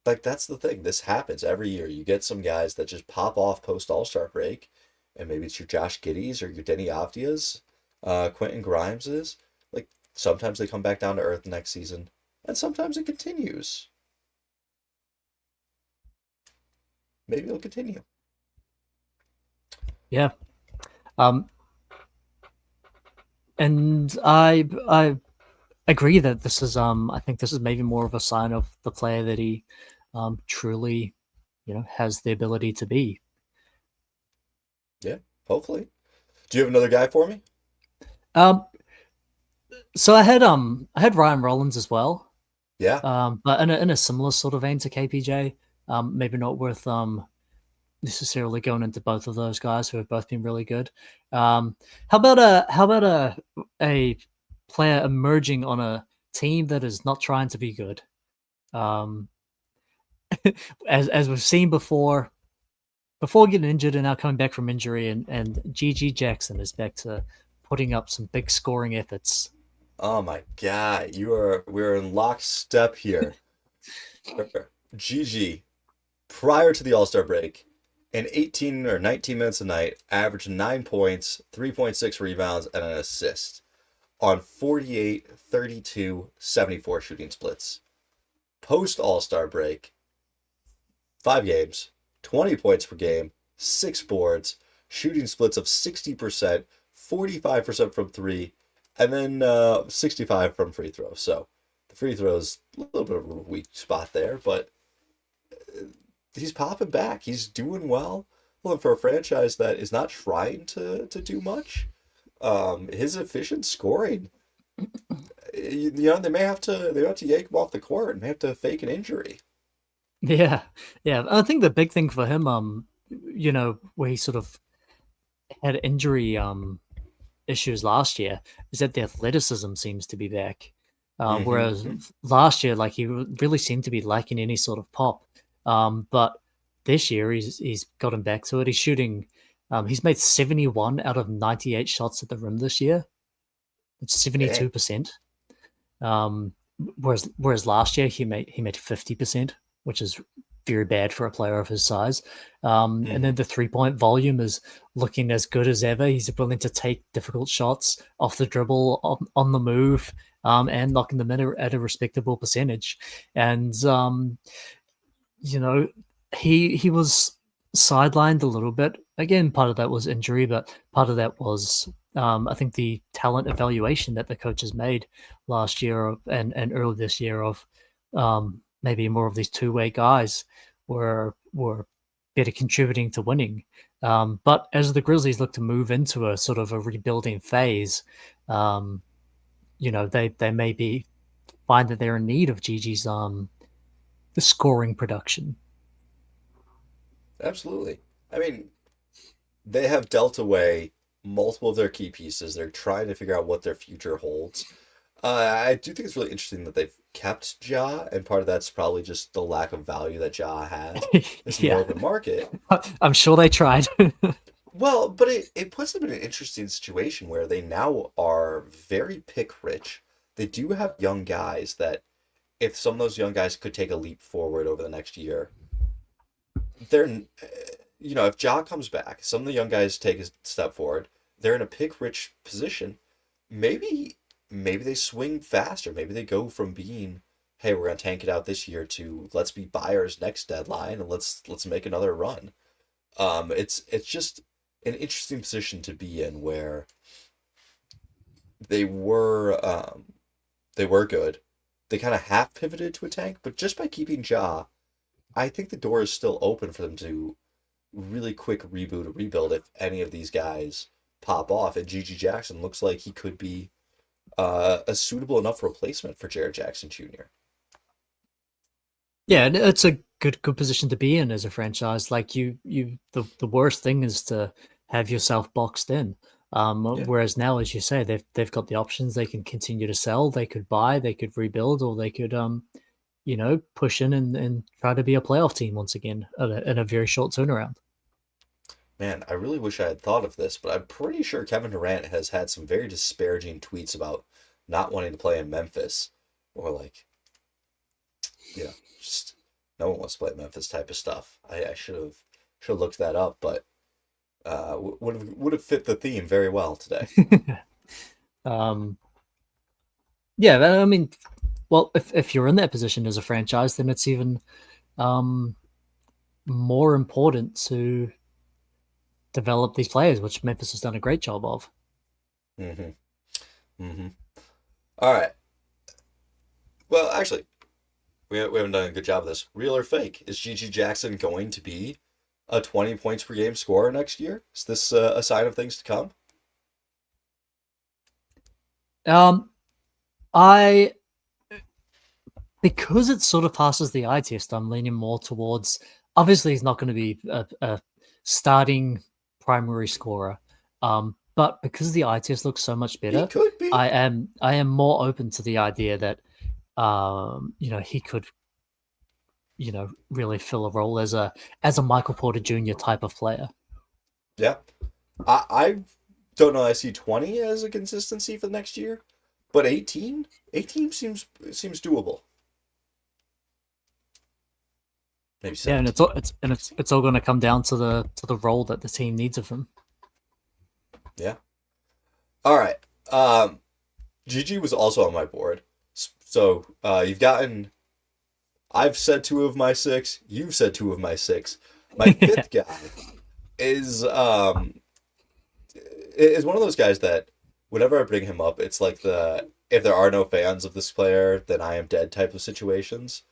like that's the thing. This happens every year. You get some guys that just pop off post All-Star break, and maybe it's your Josh Giddeys or your Denny Avdias, Quentin Grimeses. Like sometimes they come back down to earth next season, and sometimes it continues. Maybe it'll continue. Yeah. Um, and I agree that this is I think this is maybe more of a sign of the player that he truly has the ability to be. Yeah, hopefully. Do you have another guy for me? Um so I had Ryan Rollins as well. Yeah. But in a similar sort of vein to KPJ, maybe not worth necessarily going into both of those guys who have both been really good. Um how about a player emerging on a team that is not trying to be good? Um as we've seen before getting injured and now coming back from injury, and GG Jackson is back to putting up some big scoring efforts. Oh my God, we're in lockstep here. GG, prior to the All-Star break, in 18 or 19 minutes a night, averaged 9 points, 3.6 rebounds, and an assist on 48, 32, 74 shooting splits. Post All-Star break, 5 games, 20 points per game, 6 boards, shooting splits of 60%, 45% from three, and then 65 from free throws. So the free throws, a little bit of a weak spot there, but he's popping back. He's doing well. Well, for a franchise that is not trying to do much, his efficient scoring, they may have to yank him off the court and may have to fake an injury. Yeah, yeah. I think the big thing for him, where he sort of had injury issues last year, is that the athleticism seems to be back. Whereas Mm-hmm. last year, like he really seemed to be lacking any sort of pop. But this year he's gotten back to it. He's shooting. He's made 71 out of 98 shots at the rim this year. It's Dang. 72%. Um, whereas last year he made 50%, which is very bad for a player of his size. And Mm-hmm. then the 3 point volume is looking as good as ever. He's willing to take difficult shots off the dribble, on the move, and knocking them in at a respectable percentage. And you know, he was sidelined a little bit. Again, part of that was injury, but part of that was I think the talent evaluation that the coaches made last year and early this year of maybe more of these two-way guys were better contributing to winning. But as the Grizzlies look to move into a sort of a rebuilding phase, um, they maybe find that they're in need of Gigi's the scoring production. Absolutely. I mean, they have dealt away multiple of their key pieces. They're trying to figure out what their future holds. I do think it's really interesting that they've kept Ja, and part of that's probably just the lack of value that Ja has. It's more Yeah, of a market. I'm sure they tried. Well, but it puts them in an interesting situation where they now are very pick rich. They do have young guys that, if some of those young guys could take a leap forward over the next year, they're, if Ja comes back, some of the young guys take a step forward, they're in a pick rich position. Maybe they swing faster. Maybe they go from being, hey, we're gonna tank it out this year to let's be buyers next deadline and let's make another run. It's just an interesting position to be in where they were um, they were good. They kind of half pivoted to a tank, but just by keeping Ja, I think the door is still open for them to really quick reboot or rebuild if any of these guys pop off. And GG Jackson looks like he could be a suitable enough replacement for Jared Jackson Jr. Yeah, and it's a good position to be in as a franchise. Like the worst thing is to have yourself boxed in. Yeah, Whereas now, as you say, they've got the options. They can continue to sell. They could buy. They could rebuild, or they could push in and try to be a playoff team once again in a very short turnaround. man, I really wish I had thought of this, but I'm pretty sure Kevin Durant has had some very disparaging tweets about not wanting to play in Memphis, or like, just no one wants to play in Memphis type of stuff. I should have looked that up, but would have fit the theme very well today. um, yeah, I mean, well, if you're in that position as a franchise, then it's even um, more important to develop these players, which Memphis has done a great job of. Mm-hmm. Mm-hmm. All right. Well, actually, we haven't done a good job of this. Real or fake? Is GG Jackson going to be a 20 points per game scorer next year? Is this a sign of things to come? Um, I because it sort of passes the eye test, I'm leaning more towards. Obviously, he's not going to be a starting primary scorer, but because the eye test looks so much He better, could be. I am more open to the idea that he could really fill a role as a Michael Porter Jr. type of player. Yeah. I don't know. I see 20 as a consistency for the next year, but 18, 18 seems doable. Maybe Yeah, and 17. it's all going to come down to the role that the team needs of him. Yeah. All right. GG was also on my board. So you've gotten. I've said two of my six. You've said two of my six. My fifth guy is is one of those guys that whenever I bring him up, it's like the if there are no fans of this player, then I am dead type of situations.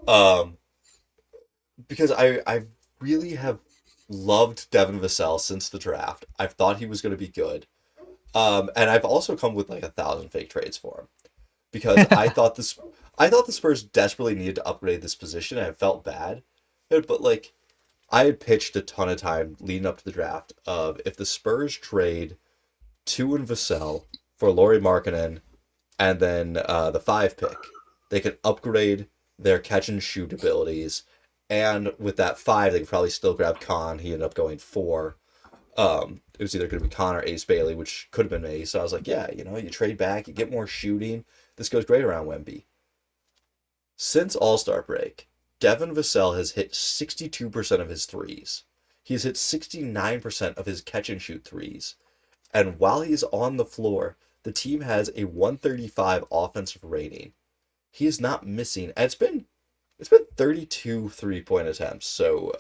Um, because I really have loved Devin Vassell since the draft. I've thought he was going to be good. And I've also come with like 1,000 fake trades for him because I thought the Spurs desperately needed to upgrade this position, and I felt bad. But like I had pitched a ton of time leading up to the draft of if the Spurs trade two and Vassell for Lauri Markkanen and then the 5 pick, they could upgrade their catch and shoot abilities. And with that 5, they could probably still grab Khan. He ended up going 4. It was either going to be Khan or Ace Bailey, which could have been Ace. So I was like, yeah, you trade back, you get more shooting. This goes great around Wemby. Since All Star break, Devin Vassell has hit 62% of his threes. He's hit 69% of his catch and shoot threes. And while he's on the floor, the team has a 135 offensive rating. He is not missing. And it's been 32 3-point attempts, so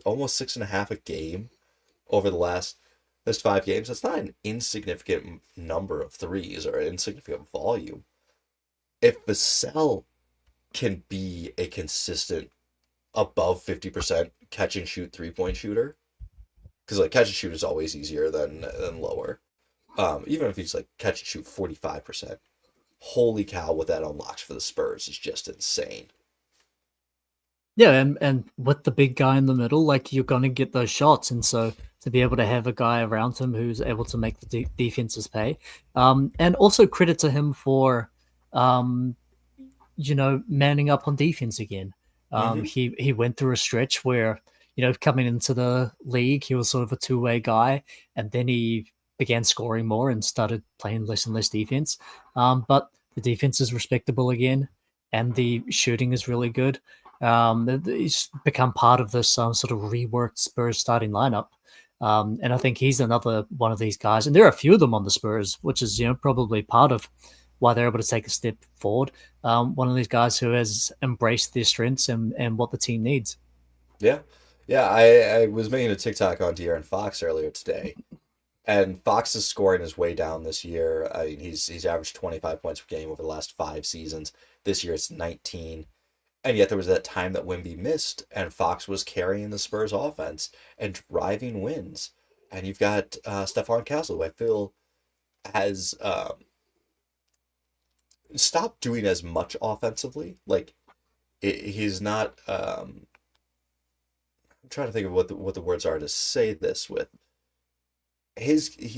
almost 6.5 a game over the last 5 games. That's not an insignificant number of threes or an insignificant volume. If Vassell can be a consistent above 50% catch and shoot 3-point shooter, because like catch and shoot is always easier than lower. Even if he's like catch and shoot 45%, holy cow, what that unlocks for the Spurs is just insane. Yeah, and with the big guy in the middle, like you're gonna get those shots, and so to be able to have a guy around him who's able to make the defenses pay, and also credit to him for, um, manning up on defense again. Hmm. He went through a stretch where, coming into the league, he was sort of a two-way guy, and then he began scoring more and started playing less and less defense. But the defense is respectable again, and the shooting is really good. He's become part of this sort of reworked Spurs starting lineup. And I think he's another one of these guys, and there are a few of them on the Spurs, which is probably part of why they're able to take a step forward. One of these guys who has embraced their strengths and what the team needs. Yeah. Yeah, I was making a TikTok on De'Aaron Fox earlier today, and Fox's scoring is way down this year. I mean, he's averaged 25 points per game over the last 5 seasons. This year it's 19. And yet there was that time that Wemby missed, and Fox was carrying the Spurs offense and driving wins. And you've got Stephon Castle, who I feel has stopped doing as much offensively. Like he's not. I'm trying to think of what the words are to say this with. He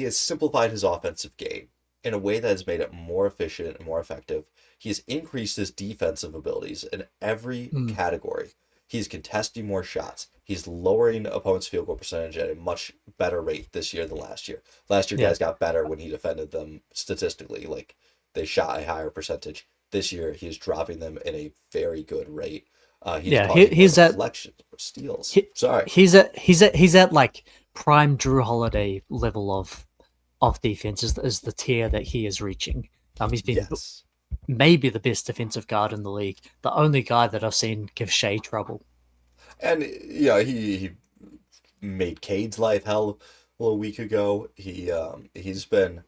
has simplified his offensive game in a way that has made it more efficient and more effective. He's increased his defensive abilities in every Mm, category. He's contesting more shots. He's lowering opponents' field goal percentage at a much better rate this year than last year. Last year, yeah, guys got better when he defended them statistically, like they shot a higher percentage. This year, he's dropping them in a very good rate. He's yeah. causing more He's at deflections, more steals. he, Sorry. he's at like prime Drew Holiday level of defense is the tier that he is reaching. He's been Yes. maybe the best defensive guard in the league, the only guy that I've seen give Shea trouble. And yeah, he made Cade's life hell a week ago. He's been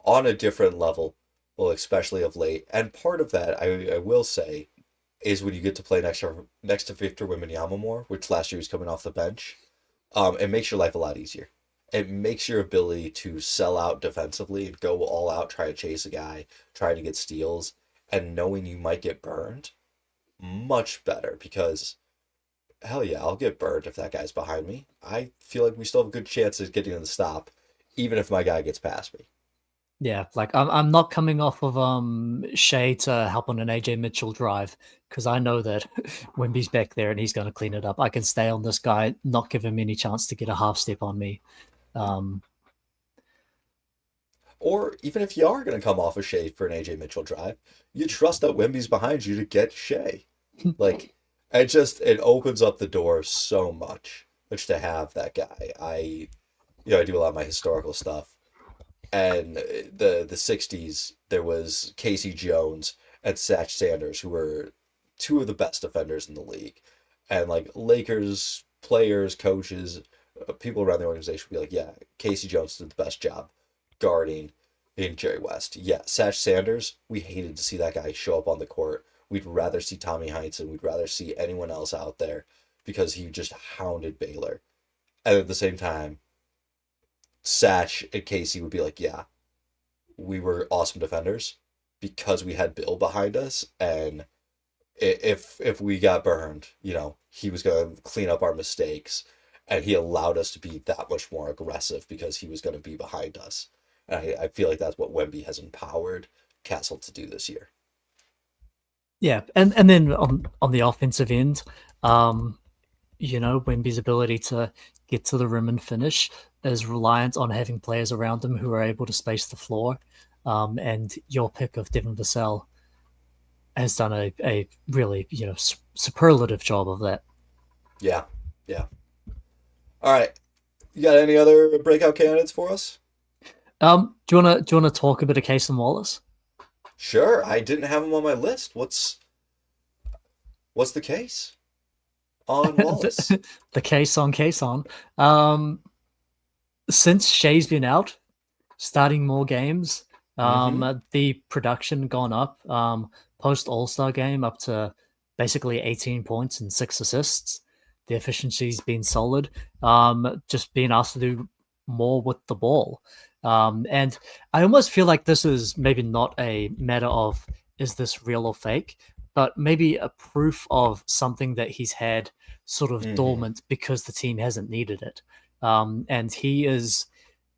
on a different level, well, especially of late. And part of that, I will say, is when you get to play next to Victor Wembanyama more, which last year was coming off the bench. It makes your life a lot easier. It makes your ability to sell out defensively and go all out, try to chase a guy, try to get steals, and knowing you might get burned much better because hell yeah, I'll get burned if that guy's behind me. I feel like we still have a good chance of getting to the stop, even if my guy gets past me. Yeah, like I'm not coming off of Shea to help on an AJ Mitchell drive because I know that Wimby's back there and he's going to clean it up. I can stay on this guy, not give him any chance to get a half step on me. Yeah. Um, Or even if you are going to come off a Shea for an AJ Mitchell drive, you trust that Wemby's behind you to get Shea. Like, it opens up the door so much, which to have that guy. I do a lot of my historical stuff. And the 60s, there was Casey Jones and Satch Sanders, who were two of the best defenders in the league. And like Lakers players, coaches, people around the organization would be like, yeah, Casey Jones did the best job guarding in Jerry West. Yeah, Satch Sanders, we hated to see that guy show up on the court. We'd rather see Tommy Heinsohn. We'd rather see anyone else out there because he just hounded Baylor. And at the same time, Satch and Casey would be like, yeah, we were awesome defenders because we had Bill behind us, and if we got burned, he was going to clean up our mistakes, and he allowed us to be that much more aggressive because he was going to be behind us. And I feel like that's what Wemby has empowered Castle to do this year. yeah, and then on the offensive end, Wemby's ability to get to the rim and finish is reliant on having players around him who are able to space the floor. And your pick of Devin Vassell has done a really superlative job of that. Yeah, yeah. All right, you got any other breakout candidates for us? Do you wanna talk a bit of Case and Wallace? Sure, I didn't have him on my list. What's the case on Wallace? The case on. Um, since Shea's been out, starting more games, Mm-hmm. the production gone up. Post All Star game up to basically 18 points and 6 assists. The efficiency's been solid. Just being asked to do more with the ball. And I almost feel like this is maybe not a matter of is this real or fake, but maybe a proof of something that he's had sort of Hmm. dormant because the team hasn't needed it. And he is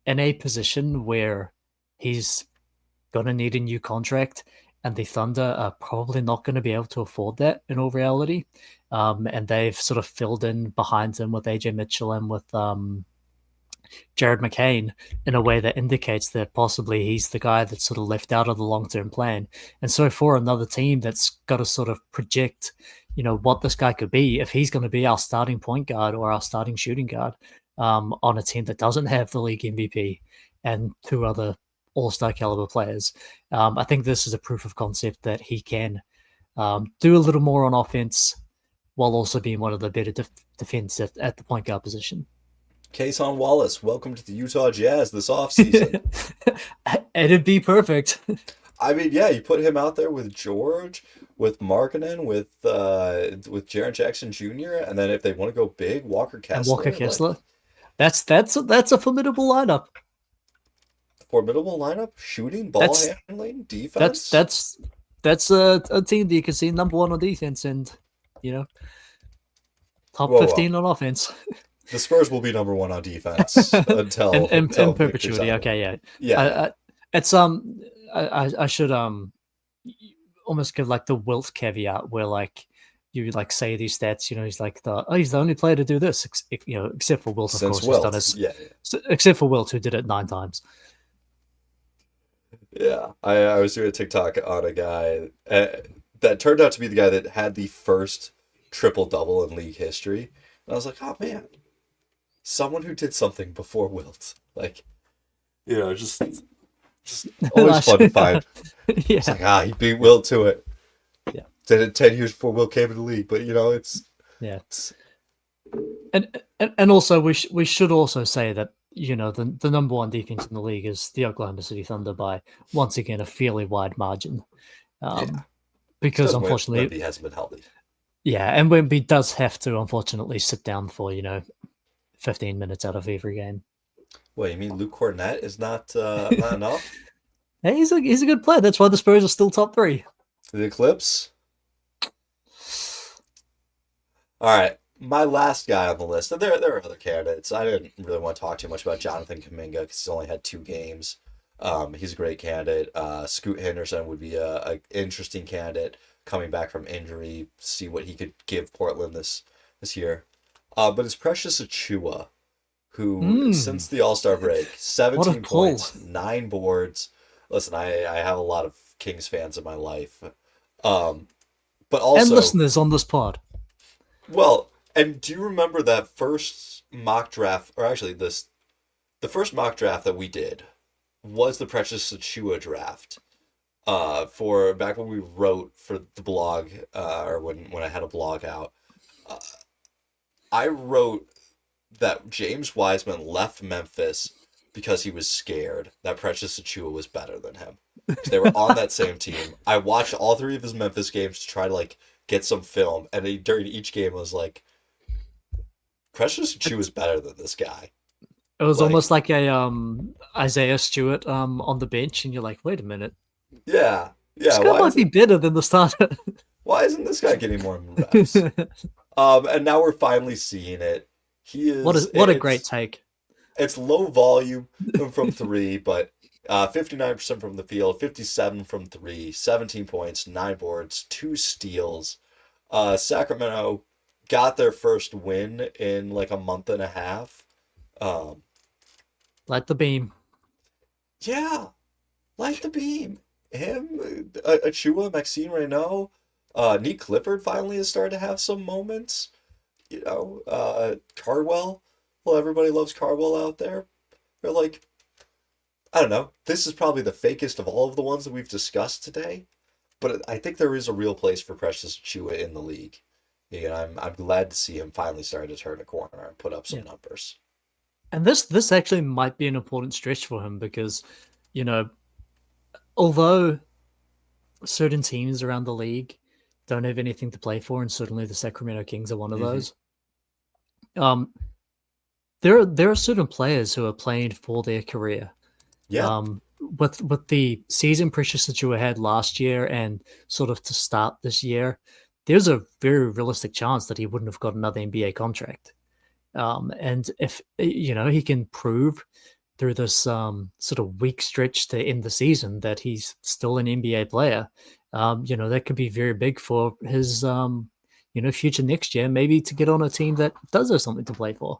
in a position where he's going to need a new contract, and the Thunder are probably not going to be able to afford that in all reality. And they've sort of filled in behind him with AJ Mitchell and with Jared McCain in a way that indicates that possibly he's the guy that's sort of left out of the long term plan. And so for another team that's got to sort of project, what this guy could be, if he's going to be our starting point guard or our starting shooting guard on a team that doesn't have the league MVP and two other all-star caliber players, I think this is a proof of concept that he can do a little more on offense while also being one of the better defense at the point guard position. Kason Wallace, welcome to the Utah Jazz this offseason. It'd be perfect. I mean, yeah, you put him out there with George, with Markkanen, with Jaren Jackson Jr., and then if they want to go big, Walker And Walker Kessler, like Kessler. That's a formidable lineup. formidable lineup, shooting, ball That's handling, that's defense. that's that's a team that you can see number one on defense and you know top Whoa, whoa. 15 on offense. The Spurs will be number one on defense and until in Victor's perpetuity. out of it. Okay, yeah. Yeah, yeah. It's I should almost give like the Wilt caveat where like you like say these stats. He's like he's the only player to do this. Except for Wilt, of Since course, who's done Wilt. his. Yeah, yeah. Except for Wilt, who did it 9 times. Yeah. I was doing a TikTok on a guy that turned out to be the guy that had the first triple double in league history. And I was like, oh man, someone who did something before Wilt. Like, just always fun to find. It's Yeah, like, he beat Wilt to it. yeah, Did it 10 years before Wilt came in the league. But, yeah. it's And also we should also say that the number one defense in the league is the Oklahoma City Thunder by once again a fairly wide margin. yeah. Um, It's because because unfortunately, Wemby hasn't been healthy. yeah, and Wemby does have to unfortunately sit down for 15 minutes out of every game. What, you mean Luke Cornett is not enough? Hey, he's a good player. That's why the Spurs are still top three. The Eclipse? All right. My last guy on the list, and there are other candidates. I didn't really want to talk too much about Jonathan Kuminga because he's only had 2 games. He's a great candidate. Scoot Henderson would be a interesting candidate coming back from injury, see what he could give Portland this year. But it's Precious Achua, who since the All-Star break, What a 17 pull! points, 9 boards. Listen, I have a lot of Kings fans in my life. Um, but And also, listeners on this pod. well, and do you remember that first mock draft, or actually the first mock draft that we did was the Precious Achua draft. For back when we wrote for the blog, or when I had a blog out, uh, I wrote that James Wiseman left Memphis because he was scared that Precious Achua was better than him. Because they were on that same team. I watched all 3 of his Memphis games to try to like get some film, and during each game I was like, Precious Achua is better than this guy. It was Like, almost like a Isaiah Stewart on the bench, and you're like, wait a minute, yeah, this yeah. guy might be better than the starter. Why isn't this guy getting more reps? And now we're finally seeing it. He is. What a great take. It's low volume from 3, but 59% from the field, 57 from 3, 17 points, 9 boards, 2 steals. Sacramento got their first win in like a month and a half. Um, Light the beam. yeah, light the beam. Him, Achua, Maxine Reynaud, Neat Clifford finally has started to have some moments. Cardwell. Well, everybody loves Cardwell out there. They're like, I don't know. This is probably the fakest of all of the ones that we've discussed today, but I think there is a real place for Precious Achua in the league. I'm glad to see him finally start to turn a corner and put up some Yeah. numbers. And this actually might be an important stretch for him because, you know, although certain teams around the league don't have anything to play for, and certainly the Sacramento Kings are one of Hmm. those. There are certain players who are playing for their career. Yeah. with the season pressures that you had last year and sort of to start this year, there's a very realistic chance that he wouldn't have got another NBA contract. And if he can prove through this sort of weak stretch to end the season that he's still an NBA player, that could be very big for his future next year, maybe to get on a team that does have something to play for.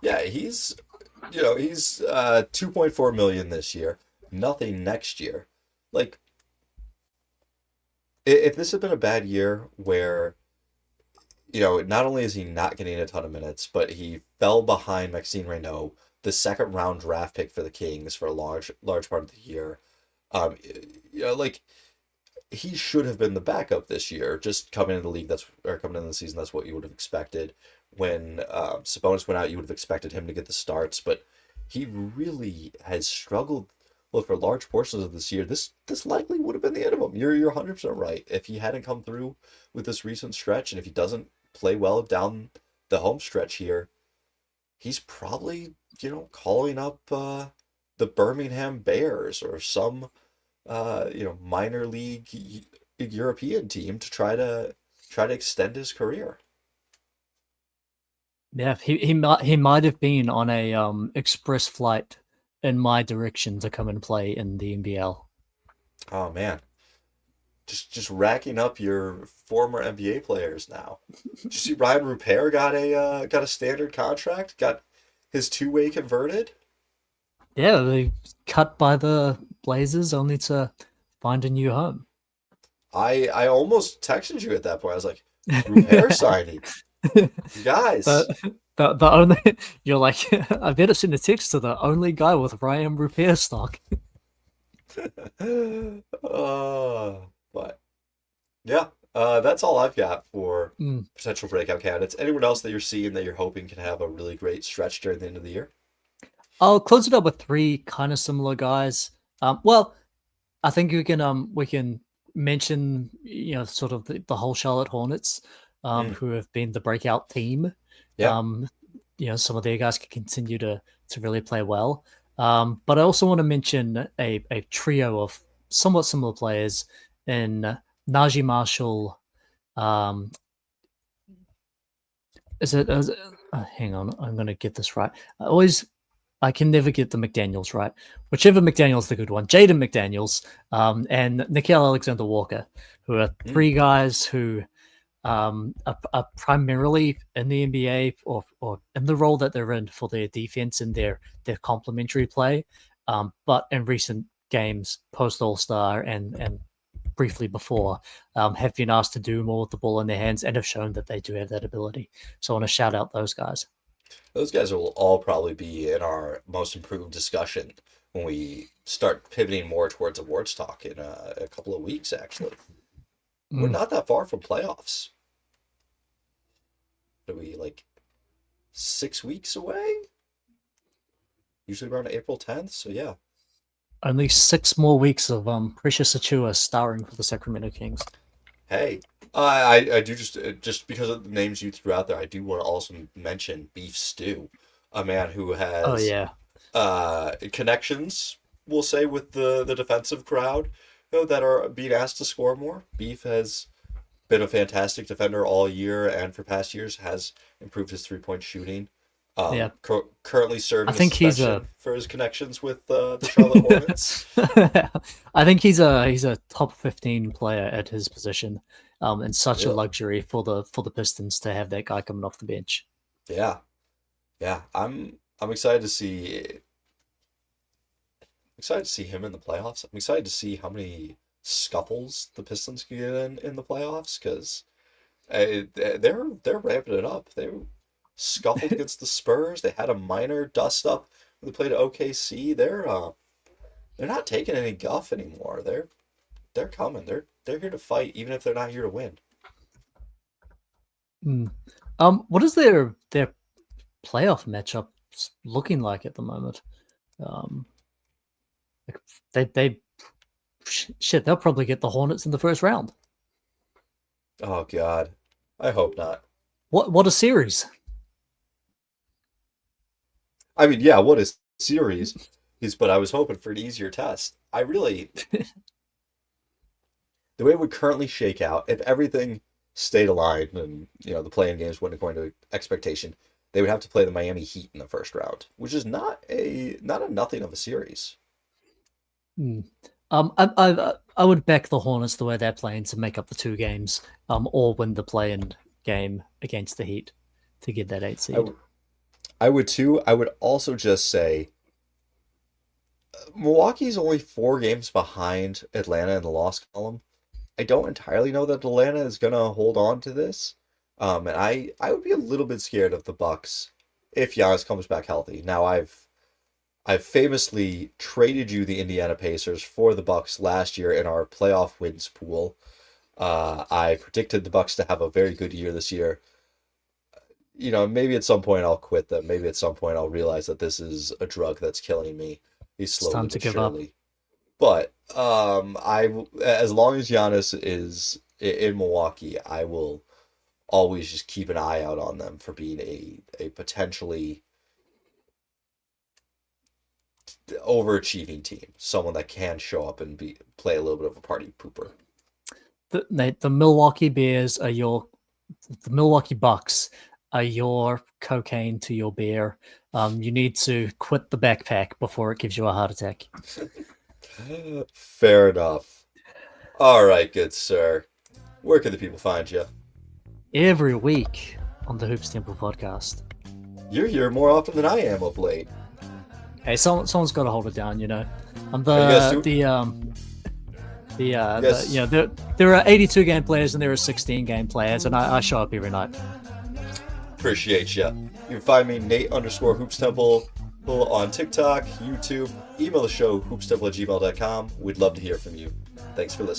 Yeah, he's 2.4 million this year, nothing next year. Like if this had been a bad year where not only is he not getting a ton of minutes, but he fell behind Maxime Reynaud, the second round draft pick for the Kings for a large part of the year. Um, like he should have been the backup this year. Just coming into the league, coming into the season, that's what you would have expected. When Sabonis went out, you would have expected him to get the starts, but he really has struggled. Well, for large portions of this year, this likely would have been the end of him. You're 100% right. If he hadn't come through with this recent stretch, and if he doesn't play well down the home stretch here, he's probably calling up the Birmingham Bears or some minor league European team to try to extend his career. Yeah, he might have been on a express flight in my direction to come and play in the NBL. Oh man, just racking up your former NBA players now. Did you see Ryan Rupert got a standard contract? Got his two-way converted? Yeah, they cut by the Blazers only to find a new home. I almost texted you at that point. I was like, Rupert signing. You guys. The only you're like I better send a text to the only guy with Ryan Repair stock. But yeah, that's all I've got for Mm. potential breakout candidates. Anyone else that you're seeing that you're hoping can have a really great stretch during the end of the year? I'll close it up with three kind of similar guys. Well, I think we can mention sort of the whole Charlotte Hornets, Mm, who have been the breakout team. yeah. Um, some of their guys can continue to really play well. But I also want to mention a trio of somewhat similar players in Najee Marshall. Um, hang on, I'm going to get this right. I can never get the McDaniels right. Whichever McDaniels the good one, Jaden McDaniels, and Nickeil Alexander Walker, who are Mm. three guys who are primarily in the NBA or in the role that they're in for their defense and their complementary play. But in recent games, post All Star and briefly before, have been asked to do more with the ball in their hands and have shown that they do have that ability. So I want to shout out those guys. Those guys will all probably be in our most improved discussion when we start pivoting more towards awards talk in a couple of weeks, actually. We're Mm. not that far from playoffs. Are we like 6 weeks away? Usually around April 10th. So yeah. Only 6 more weeks of Precious Achua starring for the Sacramento Kings. Hey, I do just because of the names you threw out there, I do want to also mention Beef Stew, a man who Oh has yeah, connections, we'll say, with the defensive crowd, that are being asked to score more. Beef has been a fantastic defender all year, and for past years has improved his 3-point shooting. yeah. Currently I serving a think he's a suspension for his connections with the Charlotte Hornets. I think he's a top 15 player at his position, and such a Really? luxury for the Pistons to have that guy coming off the bench. Yeah, yeah. I'm excited to see him in the playoffs. I'm excited to see how many scuffles the Pistons can get in the playoffs because they're ramping it up. They scuffled against the Spurs. They had a minor dust up when they played OKC. They're not taking any guff anymore. They're coming. They're here to fight, even if they're not here to win. Mm. What is their playoff matchups looking like at the moment? Um, like they shit, they'll probably get the Hornets in the first round. Oh God, I hope not. What a series! I mean, yeah, what a series, But I was hoping for an easier test. The way it would currently shake out, if everything stayed aligned and the playing games went according to expectation, they would have to play the Miami Heat in the first round, which is not a nothing of a series. Mm. I would back the Hornets the way they're playing to make up the two games, or win the play-in game against the Heat to get that eight I, seed. w- I would too. I would also just say Milwaukee's only 4 games behind Atlanta in the loss column. I don't entirely know that Atlanta is gonna hold on to this. And I would be a little bit scared of the Bucks if Giannis comes back healthy. Now I've famously traded you the Indiana Pacers for the Bucks last year in our playoff wins pool. I predicted the Bucks to have a very good year this year. Maybe at some point I'll quit them. Maybe at some point I'll realize that this is a drug that's killing me, It's slowly time to but give up. surely. But as long as Giannis is in Milwaukee, I will always just keep an eye out on them for being a potentially overachieving team, someone that can show up and play a little bit of a party pooper. The Milwaukee Bears are the Milwaukee Bucks are your cocaine to your beer. You need to quit the backpack before it gives you a heart attack. Fair enough. All right, good sir. Where can the people find you? Every week on the Hoops Temple podcast. You're here more often than I am of late. Hey, someone's got to hold it down, you know. I'm Are you guys you guys there are 82 game players and there are 16 game players, and I show up every night. appreciate you. You can find me Nate_Hoops Temple on TikTok, YouTube. Email the show hoopstemple@gmail.com. We'd love to hear from you. Thanks for listening.